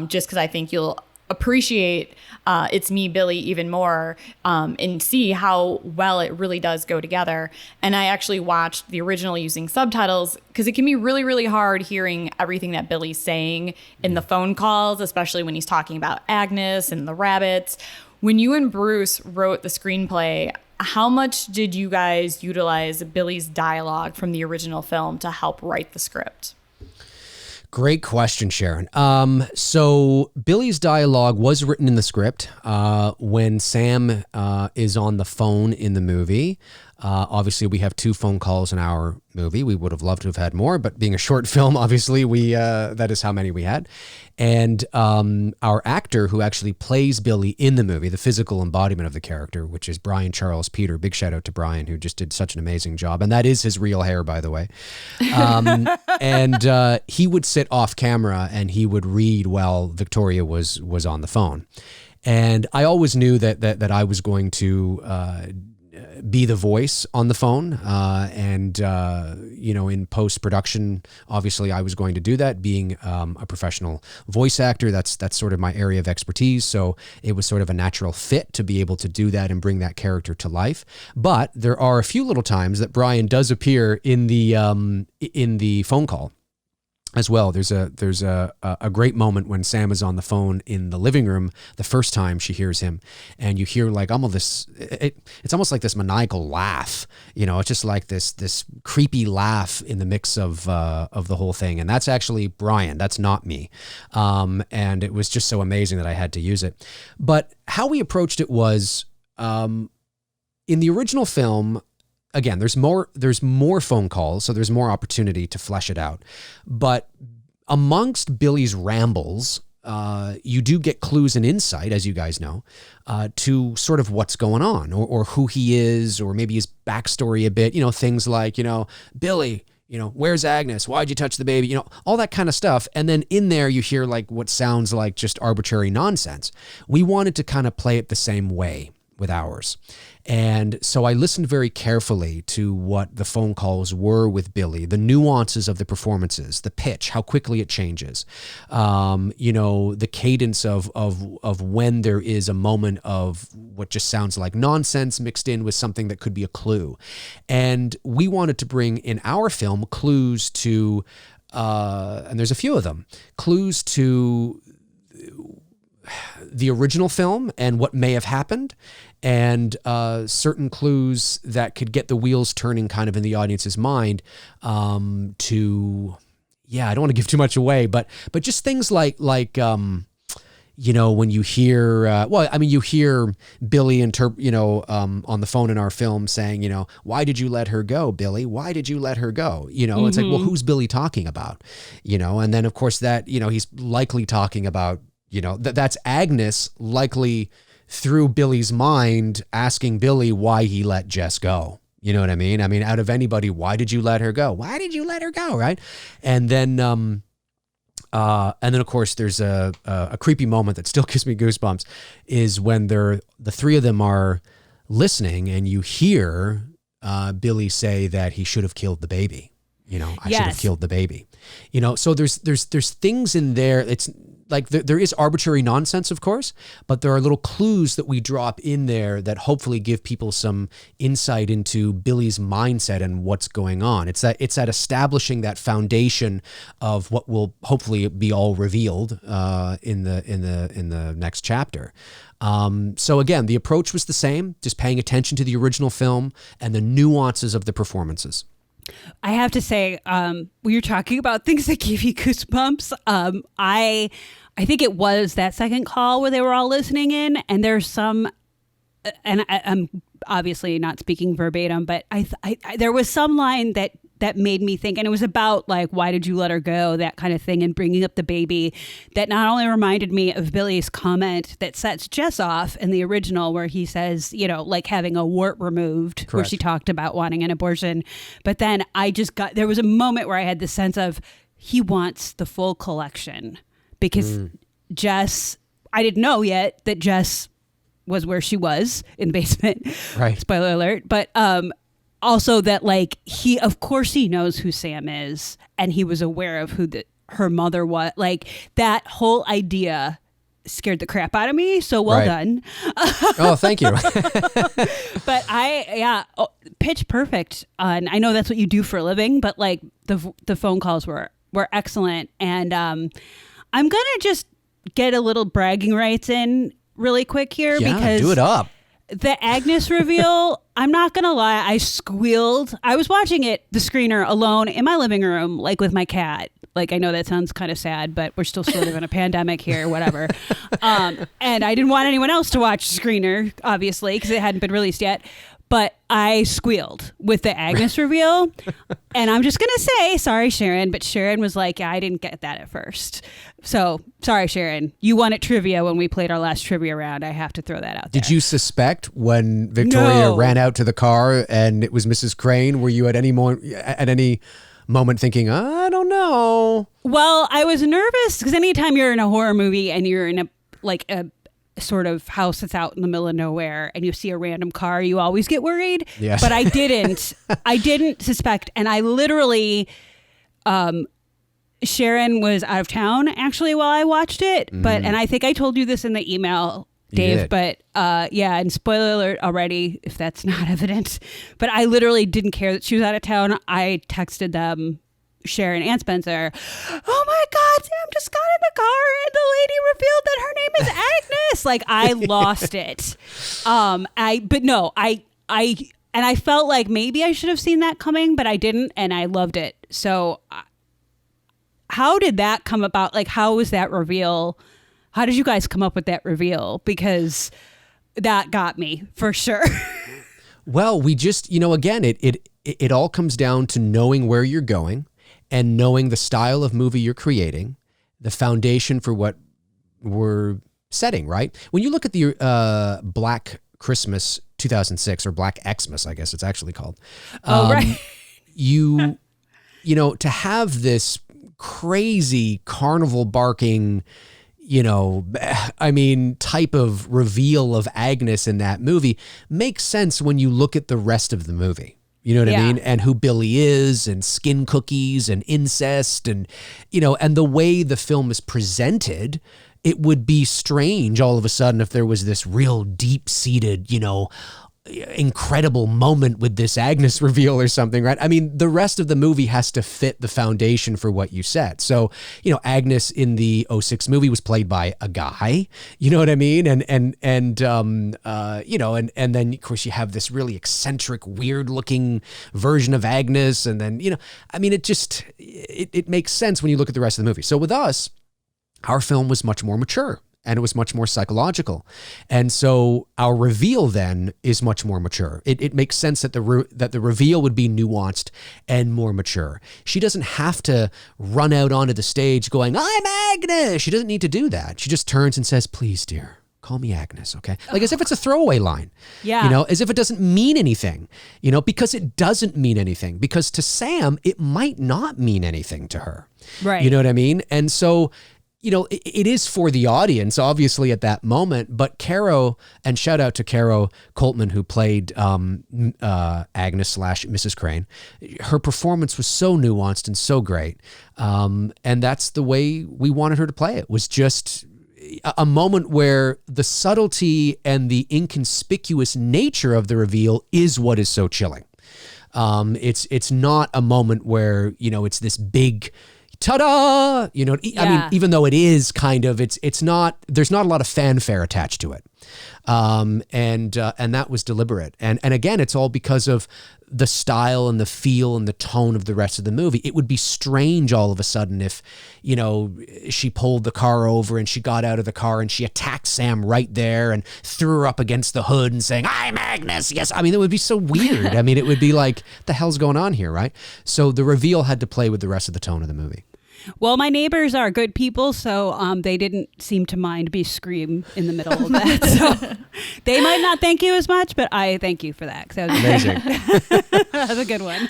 A: just because I think you'll appreciate It's Me, Billy even more and see how well it really does go together. And I actually watched the original using subtitles because it can be really, really hard hearing everything that Billy's saying in the phone calls, especially when he's talking about Agnes and the rabbits. When you and Bruce wrote the screenplay, how much did you guys utilize Billy's dialogue from the original film to help write the script?
C: Great question, Sharon. So Billy's dialogue was written in the script when Sam is on the phone in the movie. Obviously, we have 2 phone calls in our movie. We would have loved to have had more, but being a short film, obviously, that is how many we had. And our actor who actually plays Billy in the movie, the physical embodiment of the character, which is Brian Charles Peter. Big shout out to Brian, who just did such an amazing job. And that is his real hair, by the way. And he would sit off camera and he would read while Victoria was on the phone. And I always knew that I was going to be the voice on the phone. In post-production, obviously I was going to do that, being a professional voice actor. That's sort of my area of expertise. So it was sort of a natural fit to be able to do that and bring that character to life. But there are a few little times that Brian does appear in the phone call as well. There's a great moment when Sam is on the phone in the living room the first time she hears him, and you hear like it's almost like this maniacal laugh. It's just like this creepy laugh in the mix of the whole thing, and that's actually Brian. That's not me, and it was just so amazing that I had to use it. But how we approached it was in the original film. Again, there's more phone calls, so there's more opportunity to flesh it out. But amongst Billy's rambles, you do get clues and insight, as you guys know, to sort of what's going on or who he is, or maybe his backstory a bit. Things like, Billy, where's Agnes? Why'd you touch the baby? All that kind of stuff. And then in there, you hear like what sounds like just arbitrary nonsense. We wanted to kind of play it the same way with ours. And so I listened very carefully to what the phone calls were with Billy, the nuances of the performances, the pitch, how quickly it changes, the cadence of when there is a moment of what just sounds like nonsense mixed in with something that could be a clue. And we wanted to bring in our film clues to, and there's a few of them, clues to the original film and what may have happened, and certain clues that could get the wheels turning kind of in the audience's mind I don't want to give too much away, but just things like when you hear, you hear Billy on the phone in our film saying, why did you let her go, Billy? Why did you let her go? It's like, well, who's Billy talking about? And then of course that, he's likely talking about, that's Agnes likely through Billy's mind asking Billy why he let Jess go. You know what I mean? I mean, out of anybody, why did you let her go? Why did you let her go? Right. And then of course there's a creepy moment that still gives me goosebumps, is when the 3 of them are listening and you hear Billy say that he should have killed the baby. I should have killed the baby. So there's things in there. like there is arbitrary nonsense, of course, but there are little clues that we drop in there that hopefully give people some insight into Billy's mindset and what's going on. It's that establishing that foundation of what will hopefully be all revealed in the next chapter. So again, the approach was the same, just paying attention to the original film and the nuances of the performances.
B: I have to say, when you're talking about things that give you goosebumps, I think it was that second call where they were all listening in, and there's some, and I'm obviously not speaking verbatim, but I there was some line that made me think, and it was about like, why did you let her go, that kind of thing, and bringing up the baby, that not only reminded me of Billy's comment that sets Jess off in the original where he says, you know, like having a wart removed. Correct. Where she talked about wanting an abortion. But then there was a moment where I had the sense of he wants the full collection because Jess, I didn't know yet that Jess was where she was in the basement.
C: Right.
B: Spoiler alert. But, also that like of course he knows who Sam is, and he was aware of who her mother was. Like that whole idea scared the crap out of me. So well done.
C: Oh, thank you.
B: But pitch perfect. And I know that's what you do for a living, but like the phone calls were excellent. And I'm gonna just get a little bragging rights in really quick here because
C: do it up.
B: The Agnes reveal, I'm not going to lie, I squealed. I was watching the screener alone in my living room, like with my cat. Like, I know that sounds kind of sad, but we're still sort of in a pandemic here, whatever. And I didn't want anyone else to watch the screener, obviously, because it hadn't been released yet. But I squealed with the Agnes reveal. And I'm just going to say, sorry, Sharon, but Sharon was like, I didn't get that at first. So, sorry, Sharon. You won at trivia when we played our last trivia round. I have to throw that out there.
C: Did you suspect when Victoria ran out to the car and it was Mrs. Crane? Were you at any moment thinking, I don't know?
B: Well, I was nervous because anytime you're in a horror movie and you're in a sort of house that's out in the middle of nowhere and you see a random car, you always get worried.
C: Yes.
B: But I didn't suspect. And I literally, Sharon was out of town actually while I watched it. And I think I told you this in the email, Dave, but and spoiler alert already, if that's not evident, but I literally didn't care that she was out of town. I texted them, Sharon and Spencer, oh my God, Sam just got in the car and the lady revealed that her name is Agnes. Like I lost it. I felt like maybe I should have seen that coming, but I didn't, and I loved it. So how did that come about? Like, how was that reveal? How did you guys come up with that reveal? Because that got me for sure.
C: Well, we just, again, it all comes down to knowing where you're going and knowing the style of movie you're creating, the foundation for what we're setting, right? When you look at the Black Christmas 2006, or Black Xmas, I guess it's actually called.
B: Right.
C: To have this crazy carnival barking, type of reveal of Agnes in that movie makes sense when you look at the rest of the movie. You know what I mean? And who Billy is, and skin cookies and incest, and, and the way the film is presented, it would be strange all of a sudden if there was this real deep-seated, incredible moment with this Agnes reveal or something, right? I mean, the rest of the movie has to fit the foundation for what you set. So, Agnes in the 2006 movie was played by a guy, you know what I mean? And then of course you have this really eccentric, weird looking version of Agnes. And then, it makes sense when you look at the rest of the movie. So with us, our film was much more mature. And it was much more psychological. And so our reveal then is much more mature. It makes sense that the reveal would be nuanced and more mature. She doesn't have to run out onto the stage going, I'm Agnes. She doesn't need to do that. She just turns and says, please, dear, call me Agnes, okay? Like as if it's a throwaway line.
B: Yeah.
C: As if it doesn't mean anything, because it doesn't mean anything. Because to Sam, it might not mean anything to her.
B: Right.
C: You know what I mean? And so, it is for the audience, obviously, at that moment. But Caro, and shout out to Caro Coltman, who played Agnes / Mrs. Crane. Her performance was so nuanced and so great. And that's the way we wanted her to play it, was just a moment where the subtlety and the inconspicuous nature of the reveal is what is so chilling. It's not a moment where, it's this big ta-da, I mean, even though it is kind of, it's not, there's not a lot of fanfare attached to it. And that was deliberate. And again, it's all because of the style and the feel and the tone of the rest of the movie. It would be strange all of a sudden if, she pulled the car over and she got out of the car and she attacked Sam right there and threw her up against the hood and saying, "I'm Agnes." Yes. I mean, it would be so weird. I mean, it would be like, the hell's going on here, right? So the reveal had to play with the rest of the tone of the movie.
B: Well, my neighbors are good people, so they didn't seem to mind me scream in the middle of that. So they might not thank you as much, but I thank you for that. That was
C: amazing.
B: That was a good one.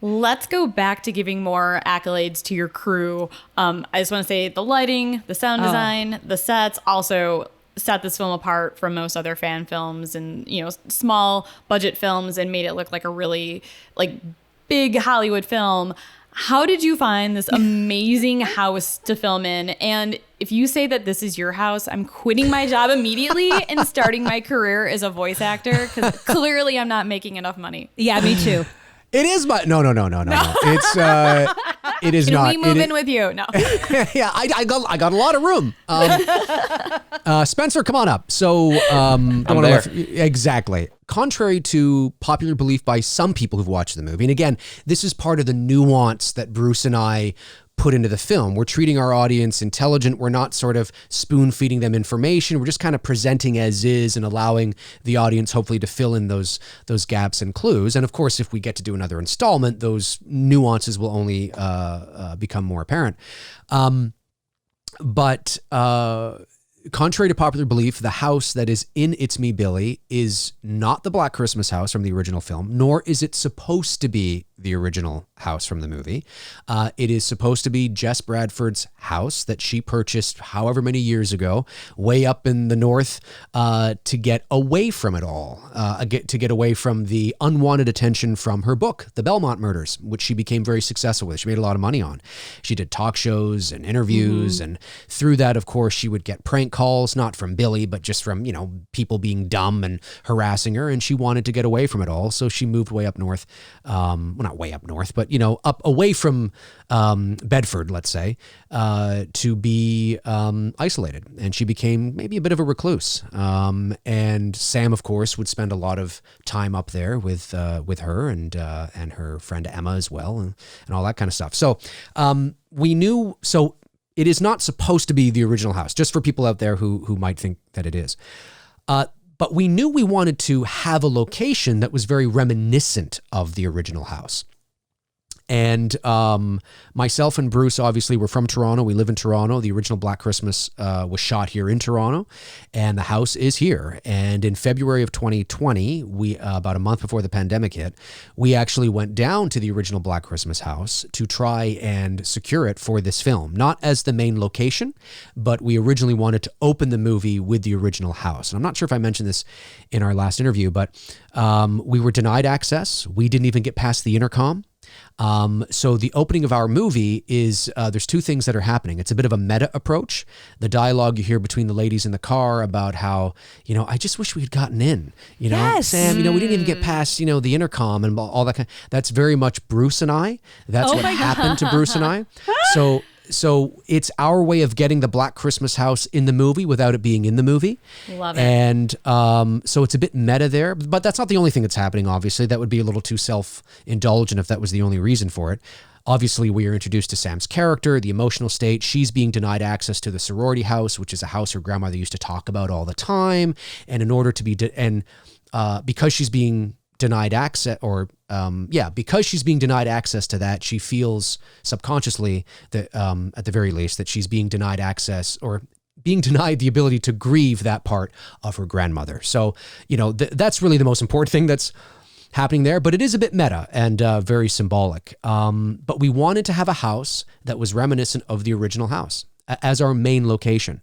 A: Let's go back to giving more accolades to your crew. I just want to say the lighting, the sound design, the sets also set this film apart from most other fan films and, small budget films, and made it look like a really big Hollywood film. How ddid you find this amazing house to film in? And if you say that this is your house, I'm quitting my job immediately and starting my career as a voice actor, because clearly I'm not making enough money.
B: Yeah, me too.
C: It is my no. It's it is
A: Can
C: not.
A: we move in with you? No.
C: Yeah, I got a lot of room. Spencer, come on up. So
D: I'm there.
C: Exactly. Contrary to popular belief by some people who've watched the movie, and again, this is part of the nuance that Bruce and I put into the film. We're treating our audience intelligent. We're not sort of spoon feeding them information. We're just kind of presenting as is and allowing the audience hopefully to fill in those gaps and clues. And of course, if we get to do another installment, those nuances will only become more apparent. But contrary to popular belief, the house that is in It's Me, Billy is not the Black Christmas house from the original film, nor is it supposed to be the original house from the movie. It is supposed to be Jess Bradford's house that she purchased however many years ago, way up in the north, to get away from it all, to get away from the unwanted attention from her book, The Belmont Murders, which she became very successful with. She made a lot of money on. She did talk shows and interviews, and through that, of course, she would get prank calls, not from Billy, but just from, people being dumb and harassing her, and she wanted to get away from it all, so she moved way up north, not way up north, but up away from Bedford, let's say, to be isolated, and she became maybe a bit of a recluse. And Sam, of course, would spend a lot of time up there with her and her friend Emma as well, and all that kind of stuff. So we knew. So it is not supposed to be the original house, just for people out there who might think that it is. But we knew we wanted to have a location that was very reminiscent of the original house. And myself and Bruce, obviously, we're from Toronto. We live in Toronto. The original Black Christmas was shot here in Toronto, and the house is here. And in February of 2020, we about a month before the pandemic hit, we actually went down to the original Black Christmas house to try and secure it for this film. Not as the main location, but we originally wanted to open the movie with the original house. And I'm not sure if I mentioned this in our last interview, but we were denied access. We didn't even get past the intercom. So the opening of our movie is, there's two things that are happening. It's a bit of a meta approach. The dialogue you hear between the ladies in the car about how, I just wish we had gotten in,
B: Yes.
C: Sam, we didn't even get past, the intercom and all that kind of, that's very much Bruce and I. That's what happened to Bruce and I. So it's our way of getting the Black Christmas house in the movie without it being in the movie.
A: Love it.
C: And so it's a bit meta there, but that's not the only thing that's happening, obviously. That would be a little too self-indulgent if that was the only reason for it. Obviously, we are introduced to Sam's character, the emotional state. She's being denied access to the sorority house, which is a house her grandmother used to talk about all the time. And in order to be, because she's being denied access, because she's being denied access to that, she feels subconsciously that, at the very least, that she's being denied access or being denied the ability to grieve that part of her grandmother. So, that's really the most important thing that's happening there, but it is a bit meta and very symbolic. But we wanted to have a house that was reminiscent of the original house. as our main location.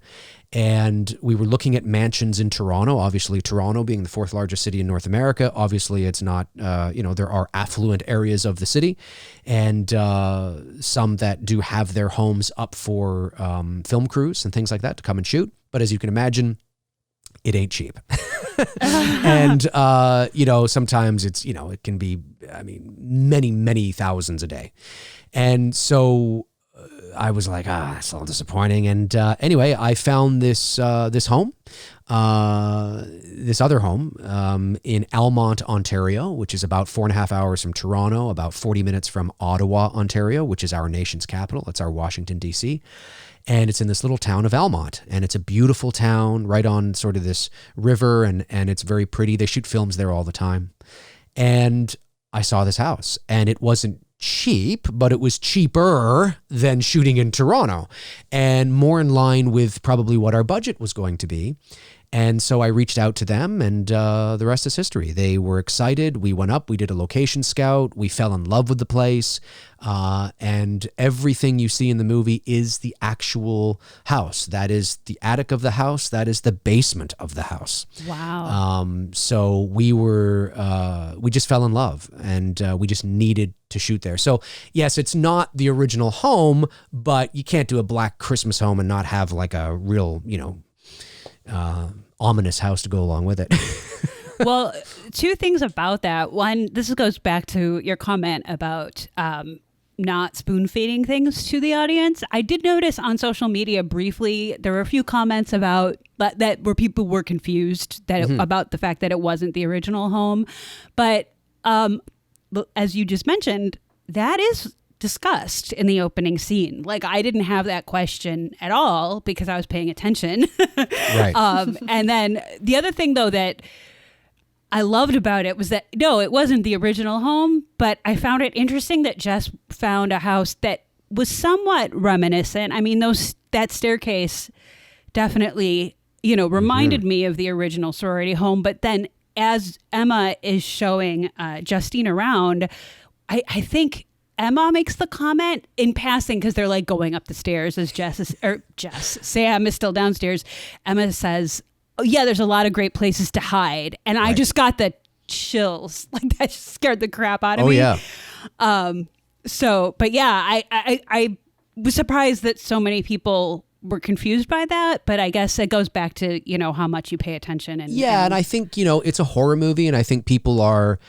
C: And we were looking at mansions in Toronto, obviously Toronto being the 4th largest city in North America. Obviously it's not, there are affluent areas of the city, and some that do have their homes up for film crews and things like that to come and shoot. But as you can imagine, it ain't cheap. And, sometimes it's, it can be, many, many thousands a day. And so I was like, it's all disappointing. And anyway, I found this home, this other home in Almonte, Ontario, which is about 4.5 hours from Toronto, about 40 minutes from Ottawa, Ontario, which is our nation's capital. It's our Washington, D.C. And it's in this little town of Almonte. And it's a beautiful town right on sort of this river, and it's very pretty. They shoot films there all the time. And I saw this house, and it wasn't cheap, but it was cheaper than shooting in Toronto and more in line with probably what our budget was going to be. And so I reached out to them, and the rest is history. They were excited. We went up, we did a location scout, we fell in love with the place, and everything you see in the movie is the actual house. That is the attic of the house. That is the basement of the house.
B: Wow.
C: So we just fell in love, and we just needed to shoot there. So yes, it's not the original home, but you can't do a black Christmas home and not have like a real, ominous house to go along with it.
B: Well, two things about that. One, this goes back to your comment about not spoon feeding things to the audience. I did notice on social media briefly, there were a few comments about that where people were confused about the fact that it wasn't the original home. But as you just mentioned, that is discussed in the opening scene. Like, I didn't have that question at all because I was paying attention.
C: Right.
B: And then the other thing, though, that I loved about it was that, no, it wasn't the original home, but I found it interesting that Jess found a house that was somewhat reminiscent. I mean, that staircase definitely, reminded me of the original sorority home. But then as Emma is showing Justine around, I think Emma makes the comment in passing because they're like going up the stairs as Sam is still downstairs. Emma says, "Oh yeah, there's a lot of great places to hide," and I just got the chills. Like, that just scared the crap out of me.
C: Oh
B: yeah. But yeah, I was surprised that so many people were confused by that, but I guess it goes back to how much you pay attention. And
C: I think it's a horror movie, and I think people are,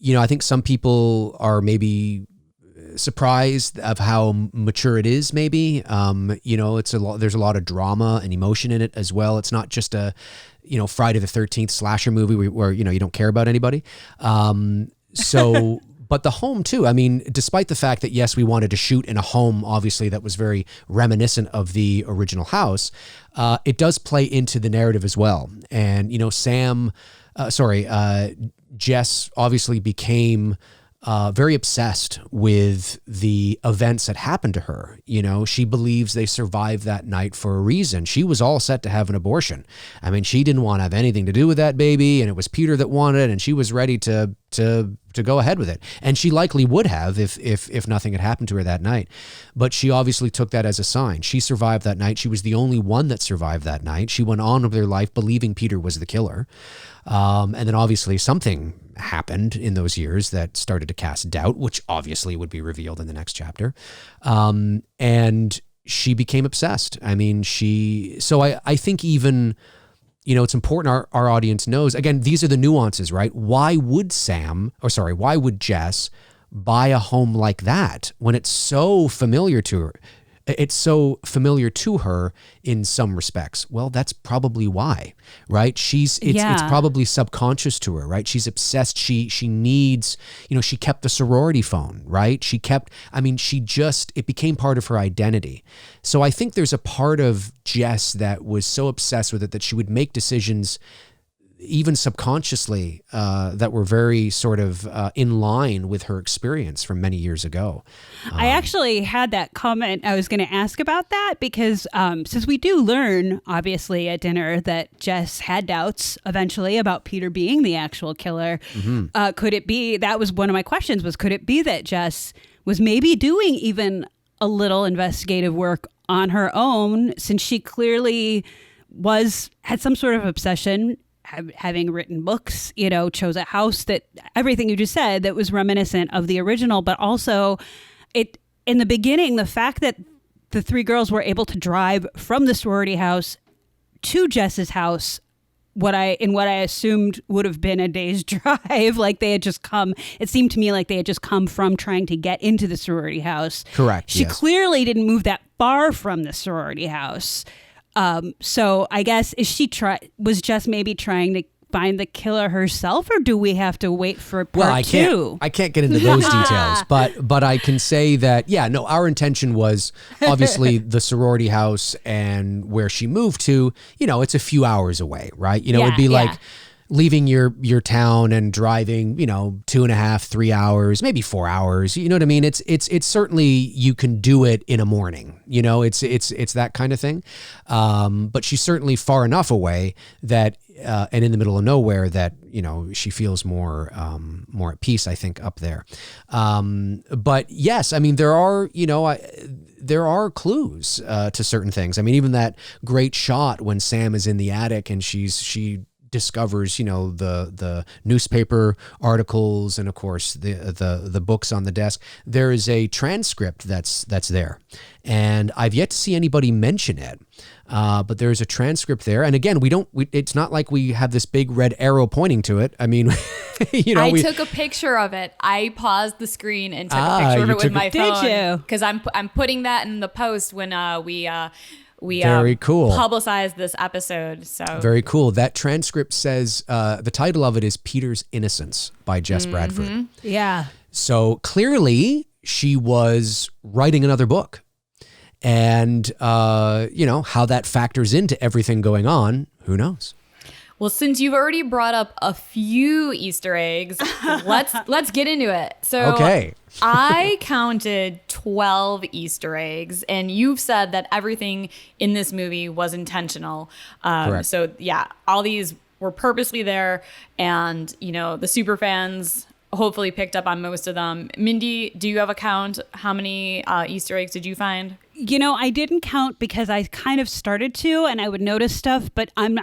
C: I think some people are maybe surprised of how mature it is. Maybe it's there's a lot of drama and emotion in it as well. It's not just a Friday the 13th slasher movie where you don't care about anybody. But the home too. I mean, despite the fact that yes, we wanted to shoot in a home obviously that was very reminiscent of the original house, it does play into the narrative as well. And Jess obviously became very obsessed with the events that happened to her. She believes they survived that night for a reason. She was all set to have an abortion. I mean, she didn't want to have anything to do with that baby, and it was Peter that wanted it, and she was ready to go ahead with it. And she likely would have if nothing had happened to her that night. But she obviously took that as a sign. She survived that night. She was the only one that survived that night. She went on with her life believing Peter was the killer. And then obviously something happened in those years that started to cast doubt, which obviously would be revealed in the next chapter. And she became obsessed. I mean, I think even, it's important our audience knows, again, these are the nuances, right? Why would Jess buy a home like that when it's so familiar to her? It's so familiar to her in some respects. Well, that's probably why, right? It's probably subconscious to her, right? She's obsessed. She needs, she kept the sorority phone, right? It became part of her identity. So I think there's a part of Jess that was so obsessed with it that she would make decisions even subconsciously, that were very sort of in line with her experience from many years ago.
B: I actually had that comment. I was going to ask about that because since we do learn, obviously, at dinner that Jess had doubts eventually about Peter being the actual killer. Mm-hmm. Could it be, that was one of my questions, could it be that Jess was maybe doing even a little investigative work on her own, since she clearly had some sort of obsession, having written books, chose a house that everything you just said that was reminiscent of the original, but also in the beginning, the fact that the three girls were able to drive from the sorority house to Jess's house, what I assumed would have been a day's drive, like they had just come. It seemed to me like they had just come from trying to get into the sorority house.
C: Correct.
B: She clearly didn't move that far from the sorority house. So I guess was Jess maybe trying to find the killer herself, or do we have to wait for part two?
C: I can't get into those details, but I can say that, our intention was obviously the sorority house and where she moved to, it's a few hours away, right? It'd be like leaving your town and driving, 2.5, 3 hours, maybe 4 hours. You know what I mean? It's certainly, you can do it in a morning, it's that kind of thing. But she's certainly far enough away that, and in the middle of nowhere that, she feels more at peace, I think, up there. But yes, I mean, there are clues to certain things. I mean, even that great shot when Sam is in the attic and she discovers, the newspaper articles and of course the books on the desk. There is a transcript that's there, and I've yet to see anybody mention it. But there's a transcript there, and again, it's not like we have this big red arrow pointing to it. I mean,
A: I took a picture of it. I paused the screen and took a picture of it with my phone.
B: Did you?
A: Because I'm putting that in the post when we
C: very cool.
A: publicized this episode. So
C: very cool. That transcript says the title of it is Peter's Innocence by Jess Bradford.
B: Yeah.
C: So clearly she was writing another book, and how that factors into everything going on, who knows?
A: Well, since you've already brought up a few Easter eggs, let's get into it. So
C: okay.
A: I counted 12 Easter eggs, and you've said that everything in this movie was intentional.
C: Correct.
A: So yeah, all these were purposely there, and the super fans hopefully picked up on most of them. Mindy, do you have a count? How many Easter eggs did you find?
B: I didn't count because I kind of started to, and I would notice stuff, but I'm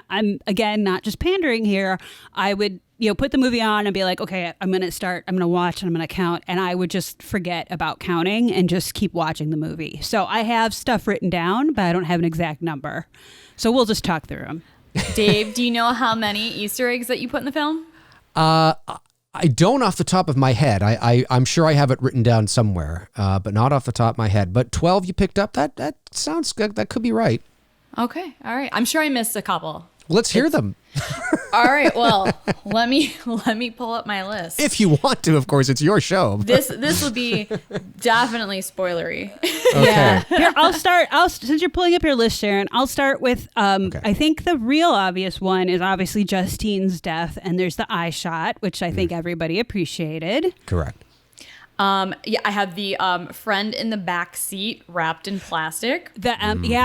B: again, not just pandering here. I would, put the movie on and be like, okay, I'm going to watch and I'm going to count. And I would just forget about counting and just keep watching the movie. So I have stuff written down, but I don't have an exact number. So we'll just talk through them.
A: Dave, do you know how many Easter eggs that you put in the film?
C: I don't off the top of my head. I'm sure I have it written down somewhere, but not off the top of my head. But 12 you picked up, that sounds good. That could be right.
A: Okay. All right. I'm sure I missed a couple.
C: Let's hear them.
A: All right. Well, let me pull up my list.
C: If you want to, of course, it's your show.
A: This will be definitely spoilery.
C: Okay.
B: Yeah. Here, I'll start. Since you're pulling up your list, Sharon, I'll start with.
C: Okay.
B: I think the real obvious one is obviously Justine's death, and there's the eye shot, which I think everybody appreciated.
C: Correct.
A: I have the friend in the back seat wrapped in plastic.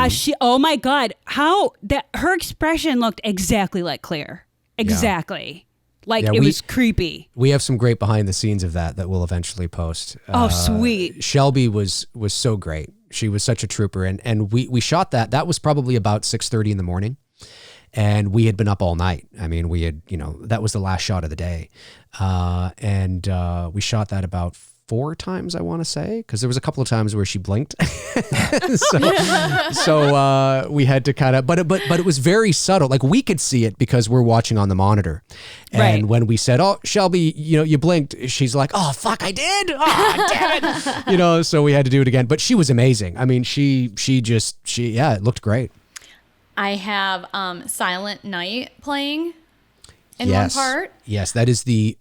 B: She. Oh my God, how that her expression looked exactly like Claire. Exactly. Like it was creepy.
C: We have some great behind the scenes of that we'll eventually post.
B: Oh, sweet.
C: Shelby was so great. She was such a trooper, and we shot that. That was probably about 6:30 in the morning. And we had been up all night. I mean, we had, that was the last shot of the day. And we shot that about 4 times, I want to say, because there was a couple of times where she blinked. so we had to kind of, but it was very subtle. Like we could see it because we're watching on the monitor. And when we said, "Oh, Shelby, you blinked," she's like, "Oh, fuck, I did. Oh, damn it." So we had to do it again. But she was amazing. I mean, it looked great.
A: I have Silent Night playing in one part.
C: Yes, that is the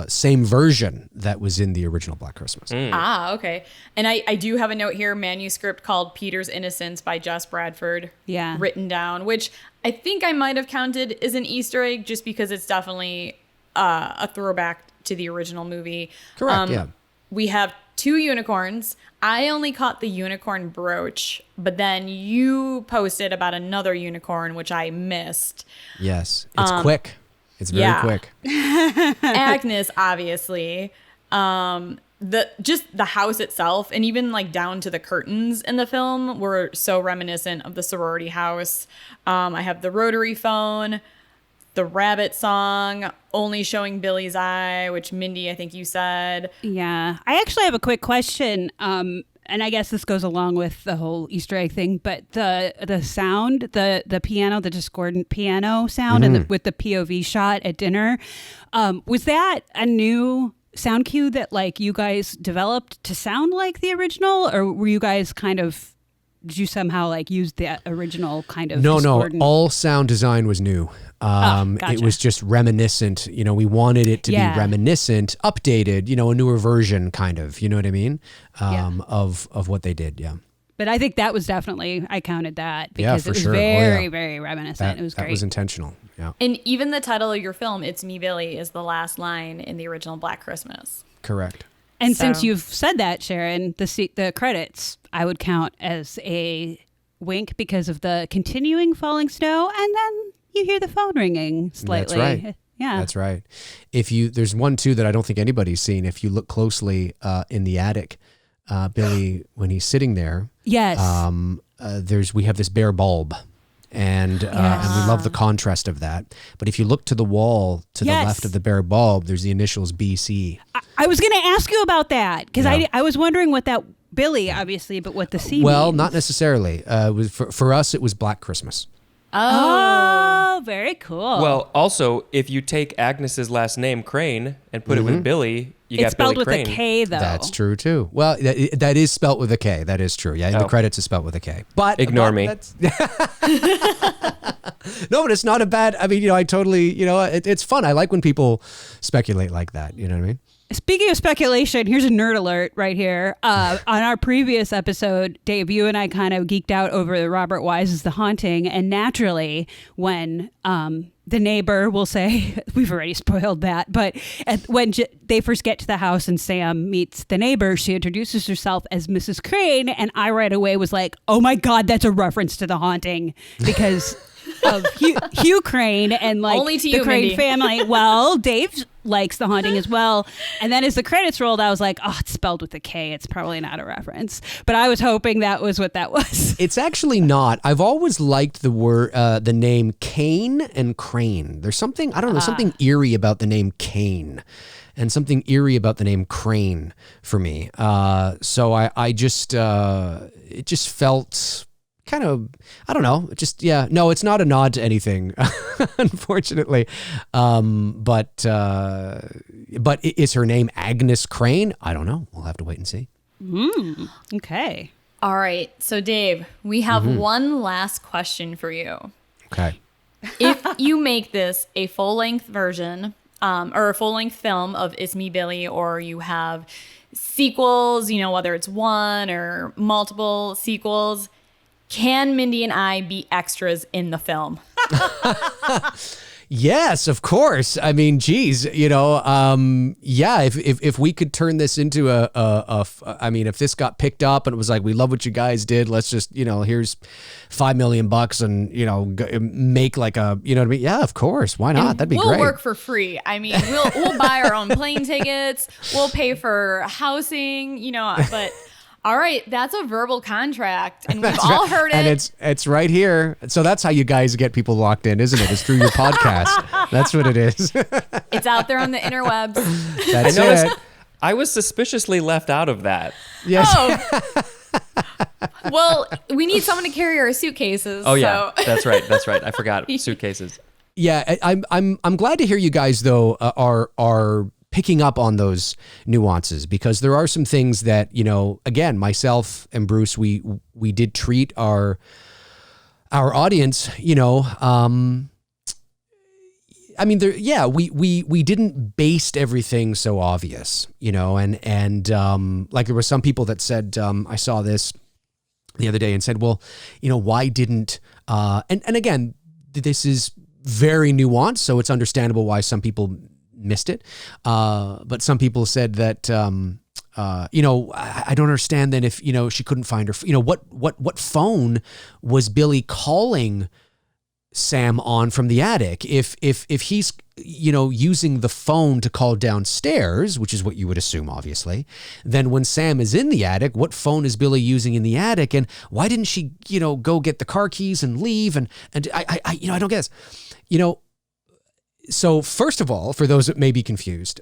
C: same version that was in the original Black Christmas.
A: Okay. And I do have a note here, manuscript called Peter's Innocence by Jess Bradford.
B: Yeah.
A: Written down, which I think I might have counted as an Easter egg just because it's definitely a throwback to the original movie.
C: Correct, yeah.
A: We have 2 unicorns. I only caught the unicorn brooch, but then you posted about another unicorn, which I missed.
C: Yes. It's quick. It's very quick.
A: Agnes, obviously. the house itself, and even like down to the curtains in the film, were so reminiscent of the sorority house. I have the rotary phone, the rabbit song, only showing Billy's eye, which Mindy, I think you said.
B: Yeah. I actually have a quick question. And I guess this goes along with the whole Easter egg thing, but the sound, the piano, the discordant piano sound, and with the POV shot at dinner, was that a new sound cue that like you guys developed to sound like the original, or were you guys did you somehow like use the original kind of?
C: No. All sound design was new.
B: Gotcha.
C: It was just reminiscent. We wanted it to be reminiscent, updated, a newer version kind of, you know what I mean? Of what they did. Yeah.
B: But I think that was definitely, I counted that because it was
C: sure.
B: very, very reminiscent. It was great.
C: That was intentional. Yeah.
A: And even the title of your film, It's Me, Billy, is the last line in the original Black Christmas.
C: Correct.
B: And since you've said that, Sharon, the credits I would count as a wink because of the continuing falling snow, and then you hear the phone ringing slightly.
C: That's right.
B: Yeah.
C: That's right. There's one too that I don't think anybody's seen. If you look closely in the attic, Billy, when he's sitting there,
B: yes,
C: we have this bare bulb. And we love the contrast of that. But if you look to the wall to the left of the bare bulb, there's the initials BC.
B: I was going to ask you about that because I was wondering what that Billy, obviously, but what the C
C: Well,
B: means.
C: not necessarily. For us, it was Black Christmas.
B: Oh, very cool.
D: Well, also, if you take Agnes's last name, Crane, and put it with Billy, you
B: it's
D: got Billy
B: spelled with
D: Crane.
B: A K, though.
C: That's true, too. Well, that is spelt with a K. That is true. Yeah, in the credits is spelt with a K. But
D: Ignore me.
C: No, but it's not a bad... I mean, I totally... it's fun. I like when people speculate like that. You know what I mean?
B: Speaking of speculation, here's a nerd alert right here. On our previous episode, Dave, you and I kind of geeked out over Robert Wise's The Haunting, and naturally, when the neighbor will say, we've already spoiled that, but when they first get to the house and Sam meets the neighbor, she introduces herself as Mrs. Crane, and I right away was like, oh my God, that's a reference to The Haunting, because of Hugh Crane and like
A: Only to
B: the
A: you,
B: Crane
A: Mindy.
B: family. Well, Dave likes The Haunting as well. And then as the credits rolled, I was like, oh, it's spelled with a K. It's probably not a reference. But I was hoping that was what that was.
C: It's actually not. I've always liked the name Kane and Crane. There's something, I don't know, something eerie about the name Kane and something eerie about the name Crane for me. So I just, it just felt kind of, I don't know, just, no, it's not a nod to anything, unfortunately. But is her name Agnes Crane? I don't know. We'll have to wait and see.
B: Okay.
A: All right. So, Dave, we have one last question for you.
C: Okay.
A: If you make this a full-length version or a full-length film of It's Me, Billy, or you have sequels, whether it's one or multiple sequels, can Mindy and I be extras in the film?
C: Yes, of course. I mean, geez, if we could turn this into I mean, if this got picked up and it was like, we love what you guys did, let's just, here's $5 million and, make like a, you know what I mean? Yeah, of course. Why not? That'd be great.
A: We'll work for free. I mean, we'll buy our own plane tickets. We'll pay for housing, but... All right, that's a verbal contract, and we've all heard it.
C: And it's right here. So that's how you guys get people locked in, isn't it? It's through your podcast. That's what it is.
A: It's out there on the interwebs.
C: That's
D: I noticed
C: it.
D: I was suspiciously left out of that.
C: Yes.
A: Oh. Well, we need someone to carry our suitcases.
D: Oh yeah,
A: so.
D: that's right. I forgot suitcases.
C: Yeah, I'm glad to hear you guys though are picking up on those nuances, because there are some things that, again, myself and Bruce, we did treat our audience, I mean, we didn't base everything so obvious, and like there were some people that said, I saw this the other day and said, well, why didn't, and again, this is very nuanced, so it's understandable why some people missed it. But some people said that, I don't understand then if, she couldn't find her, what phone was Billy calling Sam on from the attic? If he's using the phone to call downstairs, which is what you would assume, obviously, then when Sam is in the attic, what phone is Billy using in the attic? And why didn't she, go get the car keys and leave? And I don't get this. So first of all, for those that may be confused,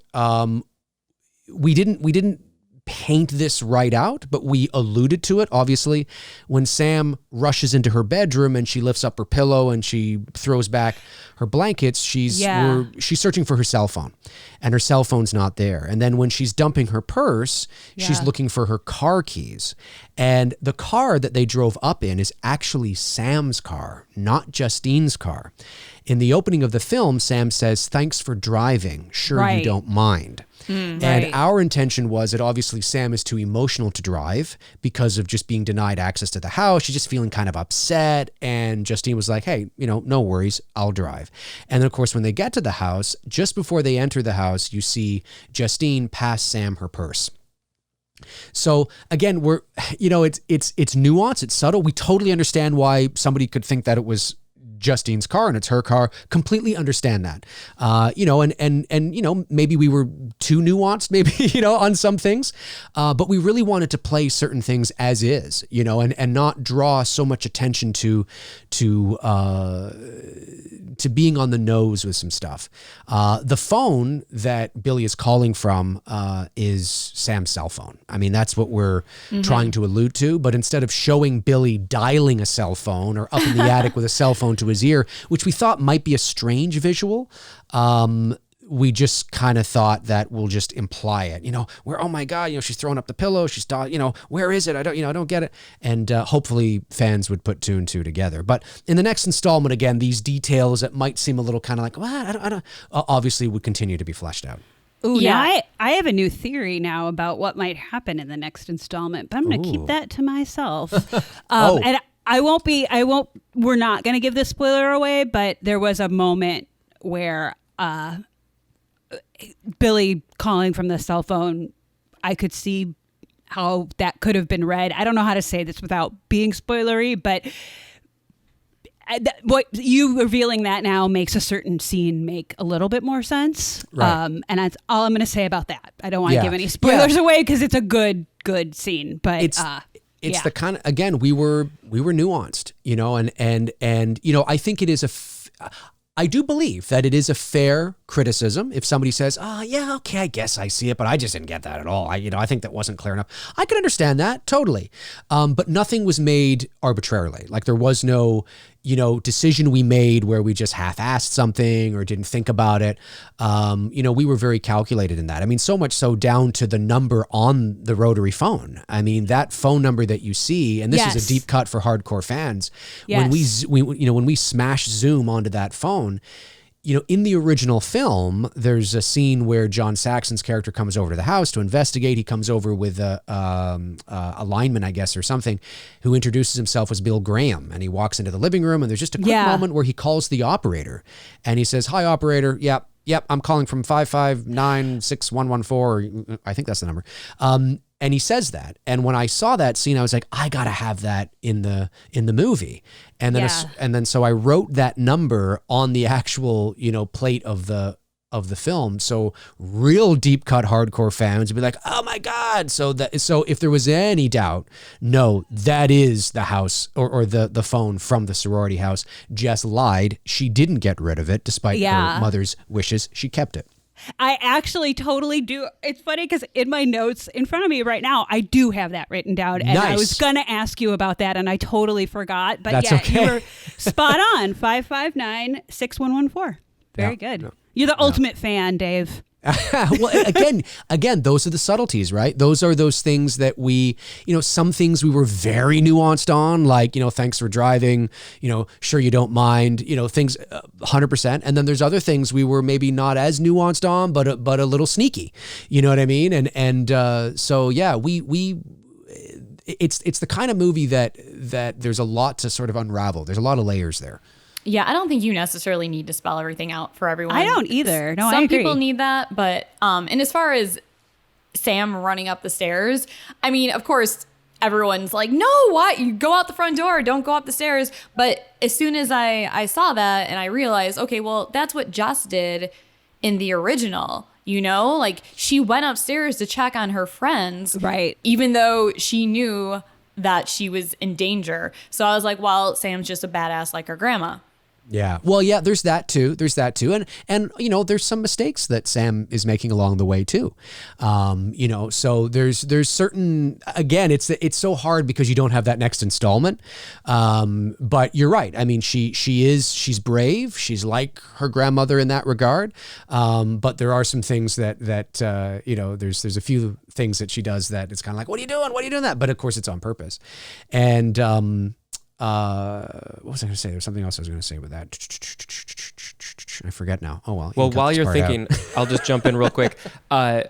C: we didn't paint this right out, but we alluded to it. Obviously, when Sam rushes into her bedroom and she lifts up her pillow and she throws back her blankets, she's searching for her cell phone, and her cell phone's not there. And then when she's dumping her purse, she's looking for her car keys. And the car that they drove up in is actually Sam's car, not Justine's car. In the opening of the film, Sam says, "Thanks for driving. Sure, you don't mind." And our intention was that obviously Sam is too emotional to drive because of just being denied access to the house. She's just feeling kind of upset. And Justine was like, "Hey, no worries, I'll drive." And then of course, when they get to the house, just before they enter the house, you see Justine pass Sam her purse. So again, it's nuanced, it's subtle. We totally understand why somebody could think that it was Justine's car and it's her car. Completely understand that. And maybe we were too nuanced, maybe, on some things. But we really wanted to play certain things as is, and not draw so much attention to being on the nose with some stuff. The phone that Billy is calling from is Sam's cell phone. I mean, that's what we're trying to allude to. But instead of showing Billy dialing a cell phone or up in the attic with a cell phone to his ear, which we thought might be a strange visual, we just kind of thought that we'll just imply it, where, oh my God, she's throwing up the pillow. She's, where is it? I don't get it. And hopefully fans would put two and two together. But in the next installment, again, these details that might seem a little kind of like, well, I don't obviously would continue to be fleshed out.
B: Ooh, yeah. I have a new theory now about what might happen in the next installment, but I'm going to keep that to myself. And we're not going to give this spoiler away, but there was a moment where, Billy calling from the cell phone, I could see how that could have been read. I don't know how to say this without being spoilery, but what you revealing that now makes a certain scene make a little bit more sense. Right. And that's all I'm going to say about that. I don't want to give any spoilers away because it's a good scene, but
C: it's the kind of, again, we were nuanced, and I think it is I do believe that it is a fair criticism if somebody says, okay, I guess I see it, but I just didn't get that at all. I think that wasn't clear enough. I can understand that totally. But nothing was made arbitrarily. Like there was no, decision we made where we just half-assed something or didn't think about it. We were very calculated in that. I mean, so much so down to the number on the rotary phone. I mean, that phone number that you see, and this is a deep cut for hardcore fans. Yes. When we smash zoom onto that phone, in the original film, there's a scene where John Saxon's character comes over to the house to investigate. He comes over with a lineman, I guess, or something, who introduces himself as Bill Graham. And he walks into the living room, and there's just a quick moment where he calls the operator. And he says, "Hi, operator. Yep, I'm calling from 5596114. I think that's the number." And he says that. And when I saw that scene, I was like, I got to have that in the movie. And then so I wrote that number on the actual, plate of the film. So real deep cut hardcore fans would be like, "Oh my God." So if there was any doubt, no, that is the house or the phone from the sorority house. Jess lied. She didn't get rid of it despite her mother's wishes. She kept it.
B: I actually totally do. It's funny because in my notes in front of me right now, I do have that written down. And I was going to ask you about that, and I totally forgot. But
C: that's okay.
B: You were spot on. 5596114. Very good. No. You're the ultimate fan, Dave.
C: Well, again, those are the subtleties, right? Those are those things that we, some things we were very nuanced on, like, "Thanks for driving, sure you don't mind, things 100%. And then there's other things we were maybe not as nuanced on, but a little sneaky, you know what I mean? So yeah, it's the kind of movie that there's a lot to sort of unravel. There's a lot of layers there.
A: Yeah, I don't think you necessarily need to spell everything out for everyone.
B: I don't either. No, I agree.
A: Some people need that, but and as far as Sam running up the stairs, I mean, of course, everyone's like, "No, what? You go out the front door, don't go up the stairs." But as soon as I saw that and I realized, okay, well, that's what Jess did in the original. You know, like she went upstairs to check on her friends,
B: Right.
A: even though she knew that she was in danger. So I was like, well, Sam's just a badass like her grandma.
C: Yeah. Well, yeah, there's that too. And you know, there's some mistakes that Sam is making along the way too. You know, so there's certain, again, it's so hard because you don't have that next installment. But you're right. I mean, she's brave. She's like her grandmother in that regard. But there are some things that you know, there's a few things that she does that it's kind of like, what are you doing? What are you doing that? But of course it's on purpose. And, what was I going to say? There's something else I was going to say with that. I forget now. Oh, well.
D: Well, while you're thinking, I'll just jump in real quick. A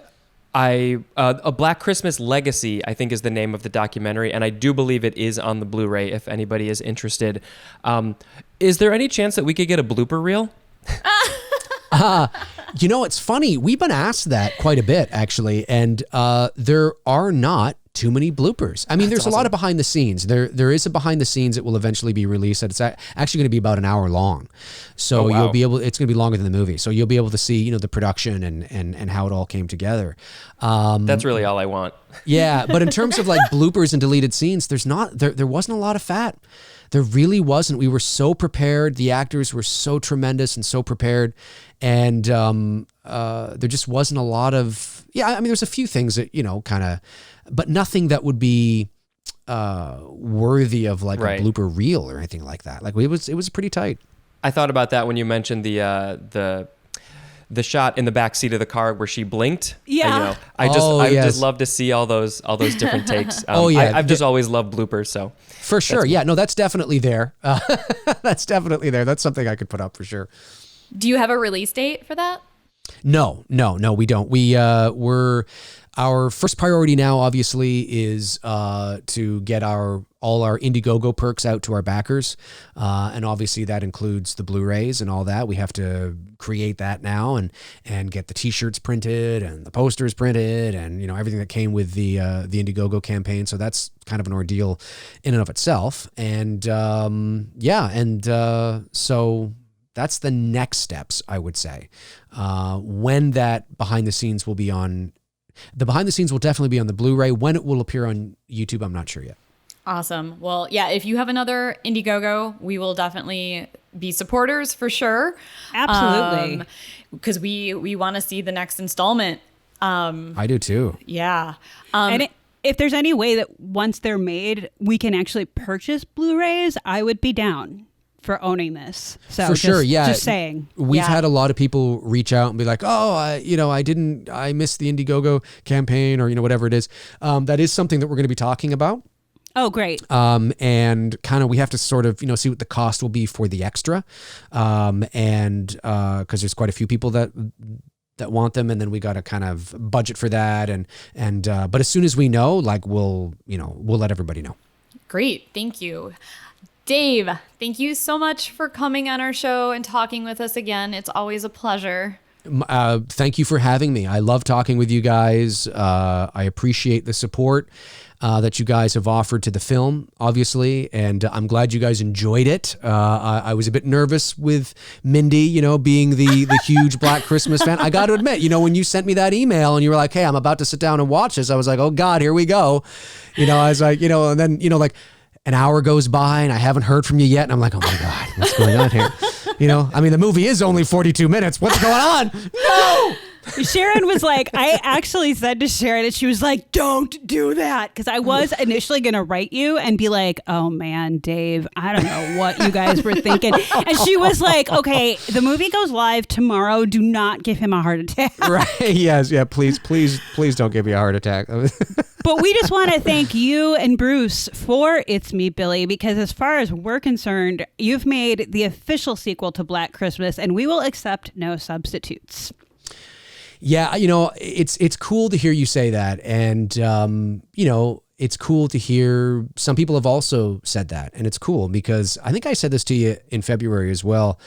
D: Black Christmas Legacy, I think, is the name of the documentary, and I do believe it is on the Blu-ray if anybody is interested. Is there any chance that we could get a blooper reel?
C: You know, it's funny. We've been asked that quite a bit, actually, and there are not too many bloopers. I mean, there's awesome. A lot of behind the scenes. There is a behind the scenes that will eventually be released. It's actually going to be about an hour long. So you'll be able, it's going to be longer than the movie. So you'll be able to see, you know, the production and how it all came together.
D: That's really all I want.
C: Yeah. But in terms of like bloopers and deleted scenes, there wasn't a lot of fat. There really wasn't. We were so prepared. The actors were so tremendous and so prepared. And there just wasn't a lot of, I mean, there's a few things that, you know, kind of, but nothing that would be worthy of like a blooper reel or anything like that. Like it was pretty tight.
D: I thought about that when you mentioned the shot in the back seat of the car where she blinked.
B: Yeah.
D: You know, I just love to see all those different takes. I've just always loved bloopers. So
C: for sure. Yeah, no, that's definitely there. That's definitely there. That's something I could put up for sure.
A: Do you have a release date for that?
C: No, we don't. Our first priority now, obviously, is to get all our Indiegogo perks out to our backers, and obviously that includes the Blu-rays and all that. We have to create that now and get the T-shirts printed and the posters printed and you know everything that came with the Indiegogo campaign. So that's kind of an ordeal in and of itself. And so that's the next steps, I would say. When that behind the scenes will be on. The behind the scenes will definitely be on the Blu-ray. When it will appear on YouTube, I'm not sure yet.
A: Awesome. Well, yeah, if you have another Indiegogo, we will definitely be supporters for sure.
B: Absolutely.
A: Because we want to see the next installment.
C: I do too.
A: Yeah.
B: And if there's any way that once they're made, we can actually purchase Blu-rays, I would be down for owning this. So
C: for sure, yeah.
B: Just saying.
C: We've had a lot of people reach out and be like, oh, I missed the Indiegogo campaign or, you know, whatever it is. That is something that we're going to be talking about.
B: Oh, great.
C: And kind of we have to sort of, you know, see what the cost will be for the extra. And because there's quite a few people that want them, and then we got to kind of budget for that. And but as soon as we know, like we'll let everybody know.
A: Great. Thank you. Dave, thank you so much for coming on our show and talking with us again. It's always a pleasure.
C: Thank you for having me. I love talking with you guys. I appreciate the support that you guys have offered to the film, obviously, and I'm glad you guys enjoyed it. I was a bit nervous with Mindy, you know, being the huge Black Christmas fan. I got to admit, you know, when you sent me that email and you were like, hey, I'm about to sit down and watch this, I was like, oh God, here we go. You know, I was like, you know, and then, you know, like, an hour goes by and I haven't heard from you yet. And I'm like, oh my God, what's going on here? You know, I mean, the movie is only 42 minutes. What's going on? No!
B: Sharon was like, I actually said to Sharon, and she was like, don't do that. Because I was initially going to write you and be like, oh man, Dave, I don't know what you guys were thinking. And she was like, okay, the movie goes live tomorrow. Do not give him a heart attack.
C: Right. Yes. Yeah. Please don't give me a heart attack.
B: But we just want to thank you and Bruce for It's Me, Billy, because as far as we're concerned, you've made the official sequel to Black Christmas, and we will accept no substitutes.
C: Yeah, you know, it's cool to hear you say that. And, you know, it's cool to hear some people have also said that. And it's cool because I think I said this to you in February as well.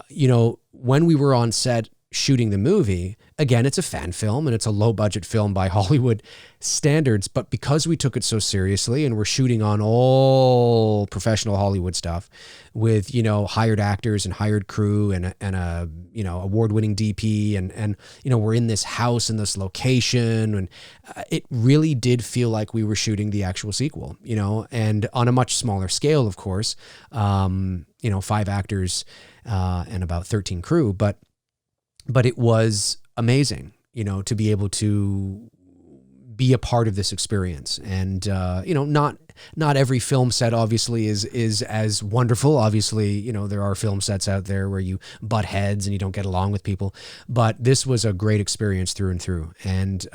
C: You know, when we were on set shooting the movie, again, it's a fan film and it's a low budget film by Hollywood standards. But because we took it so seriously and we're shooting on all professional Hollywood stuff with, hired actors and hired crew and a award-winning DP and we're in this house in this location, and it really did feel like we were shooting the actual sequel, and on a much smaller scale, of course, 5 actors and about 13 crew, but it was amazing, to be able to be a part of this experience. And, not every film set obviously is as wonderful. Obviously, there are film sets out there where you butt heads and you don't get along with people, but this was a great experience through and through. And,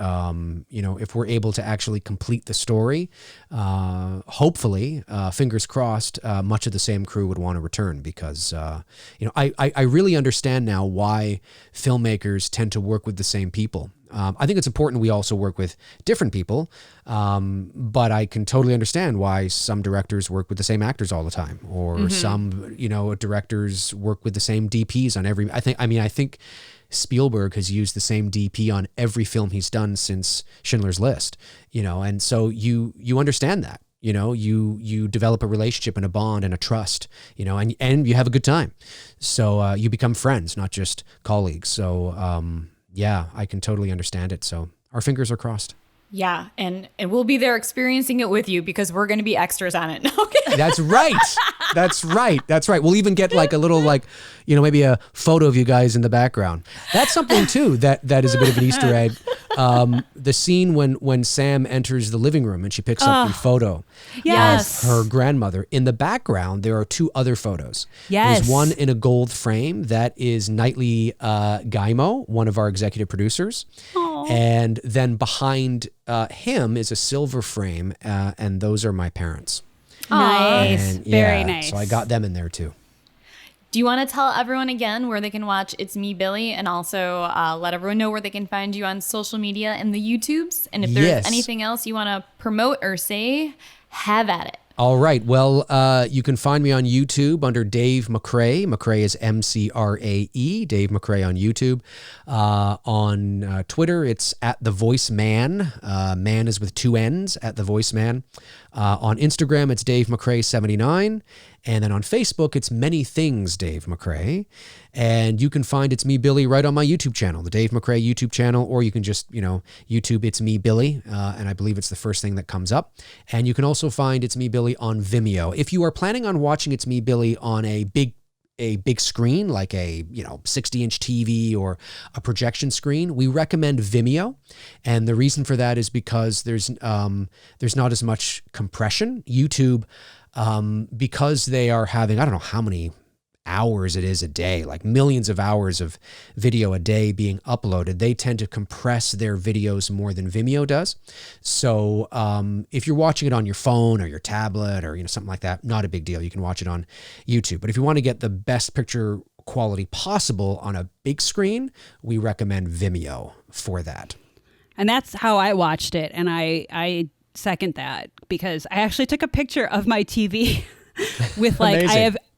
C: if we're able to actually complete the story, hopefully, fingers crossed, much of the same crew would want to return because, I really understand now why filmmakers tend to work with the same people. I think it's important we also work with different people, but I can totally understand why some directors work with the same actors all the time, or some, directors work with the same DPs on every. I think Spielberg has used the same DP on every film he's done since Schindler's List, and so you understand that. You develop a relationship and a bond and a trust, and you have a good time. So you become friends, not just colleagues. So yeah, I can totally understand it. So our fingers are crossed.
A: Yeah, and we'll be there experiencing it with you because we're going to be extras on it. Okay.
C: That's right. That's right. We'll even get like a little maybe a photo of you guys in the background. That's something too that is a bit of an Easter egg. The scene when Sam enters the living room and she picks up the photo
A: Yes.
C: of her grandmother. In the background, there are 2 other photos.
B: Yes.
C: There's one in a gold frame that is Knightley Gaimo, one of our executive producers.
B: Aww.
C: And then behind him is a silver frame, and those are my parents.
B: Nice.
C: And,
B: Very nice.
C: So I got them in there too.
A: Do you want to tell everyone again where they can watch It's Me, Billy, and also let everyone know where they can find you on social media and the YouTubes? And if there's anything else you want to promote or say, have at it.
C: All right. Well, you can find me on YouTube under Dave McRae. McRae is McRae. Dave McRae on YouTube. On Twitter, it's at The Voice Man. Man is with 2 N's, at The Voice Man. On Instagram, it's Dave McRae 79. And then on Facebook, it's Many Things Dave McRae. And you can find It's Me, Billy right on my YouTube channel, the Dave McRae YouTube channel, or you can just, YouTube It's Me, Billy. And I believe it's the first thing that comes up. And you can also find It's Me, Billy on Vimeo. If you are planning on watching It's Me, Billy on a big screen, like a 60-inch TV or a projection screen, we recommend Vimeo. And the reason for that is because there's not as much compression. YouTube, because they are having, I don't know how many hours it is a day, like millions of hours of video a day being uploaded, they tend to compress their videos more than Vimeo does. So if you're watching it on your phone or your tablet or something like that, not a big deal. You can watch it on YouTube. But if you want to get the best picture quality possible on a big screen, we recommend Vimeo for that.
B: And that's how I watched it. And I second that because I actually took a picture of my TV with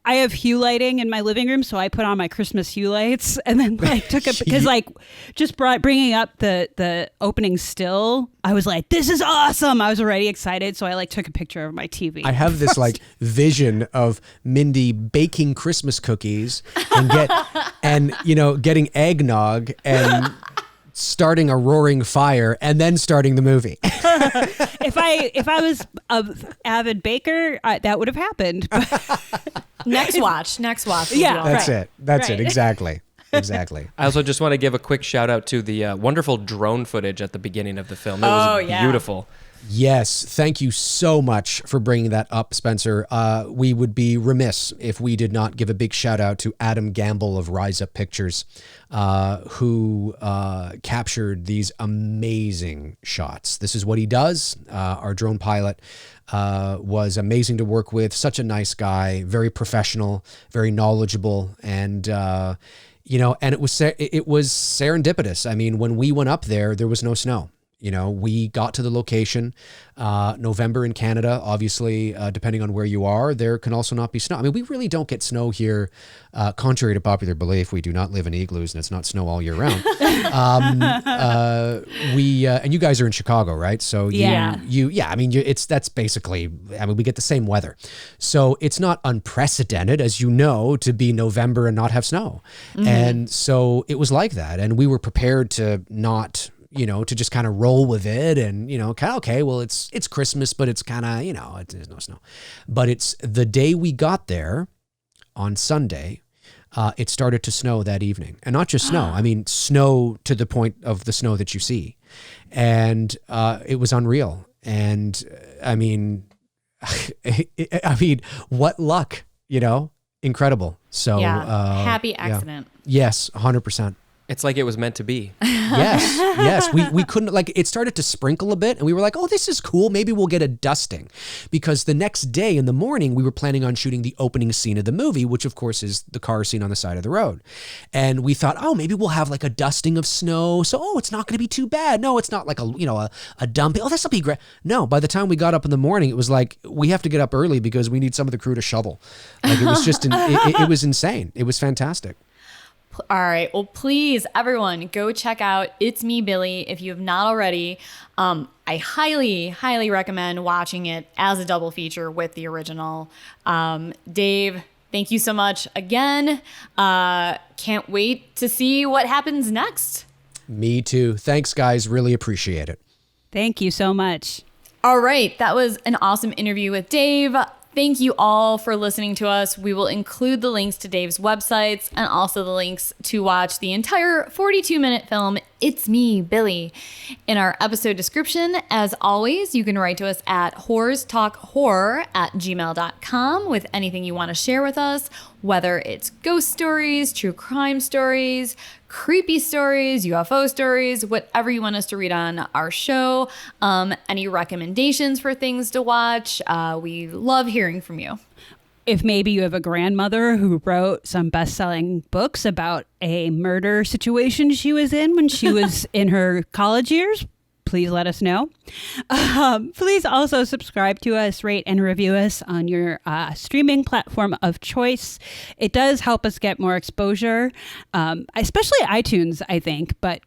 B: I have hue lighting in my living room, so I put on my Christmas hue lights and then took a because bringing up the opening still, I was like, this is awesome. I was already excited, so I took a picture of my TV.
C: I have this vision of Mindy baking Christmas cookies and getting eggnog and starting a roaring fire and then starting the movie.
B: If I was an avid baker, that would have happened.
A: Next watch.
B: Yeah,
C: That's it. Exactly.
D: I also just want to give a quick shout out to the wonderful drone footage at the beginning of the film. It was beautiful.
C: Yes. Thank you so much for bringing that up, Spencer. We would be remiss if we did not give a big shout out to Adam Gamble of Rise Up Pictures, who captured these amazing shots. This is what he does. Our drone pilot was amazing to work with. Such a nice guy, very professional, very knowledgeable, and and it was serendipitous. I mean, when we went up there was no snow. We got to the location. November in Canada, obviously, depending on where you are, there can also not be snow. I mean, we really don't get snow here. Contrary to popular belief, we do not live in igloos and it's not snow all year round. And you guys are in Chicago, right? So that's basically, we get the same weather. So it's not unprecedented, as you know, to be November and not have snow. Mm-hmm. And so it was like that. And we were prepared to not, to just kind of roll with it and, kind of, okay, well, it's Christmas, but it's kind of, there's no snow. But it's the day we got there on Sunday, it started to snow that evening. And not just snow, snow to the point of the snow that you see. And it was unreal. And what luck, incredible. So
A: happy accident.
C: Yeah. Yes, 100%.
D: It's like it was meant to be.
C: Yes. We couldn't, it started to sprinkle a bit and we were like, oh, this is cool. Maybe we'll get a dusting. Because the next day in the morning, we were planning on shooting the opening scene of the movie, which of course is the car scene on the side of the road. And we thought, oh, maybe we'll have a dusting of snow. So, it's not going to be too bad. No, it's not like a dumping. Oh, this will be great. No, by the time we got up in the morning, it was like, we have to get up early because we need some of the crew to shovel. It was just, it was insane. It was fantastic.
A: All right. Well, please, everyone, go check out It's Me, Billy, if you have not already. I highly, highly recommend watching it as a double feature with the original. Dave, thank you so much again. Can't wait to see what happens next.
C: Me too. Thanks, guys. Really appreciate it.
B: Thank you so much.
A: All right. That was an awesome interview with Dave. Thank you all for listening to us. We will include the links to Dave's websites and also the links to watch the entire 42-minute film, It's Me, Billy, in our episode description. As always, you can write to us at whorestalkhorror@gmail.com with anything you want to share with us, whether it's ghost stories, true crime stories, creepy stories, UFO stories, whatever you want us to read on our show. Any recommendations for things to watch. We love hearing from you.
B: If maybe you have a grandmother who wrote some best-selling books about a murder situation she was in when she was in her college years, please let us know. Please also subscribe to us, rate and review us on your streaming platform of choice. It does help us get more exposure, especially iTunes, I think, but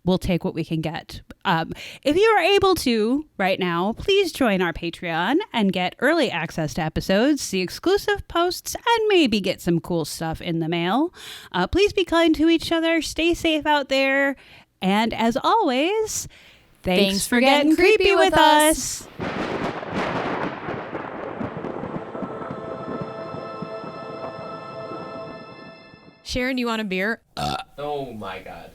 B: we'll take what we can get. If you are able to right now, please join our Patreon and get early access to episodes, see exclusive posts, and maybe get some cool stuff in the mail. Please be kind to each other. Stay safe out there. And as always, thanks for getting creepy with us.
A: Sharon, do you want a beer?
D: Oh my God.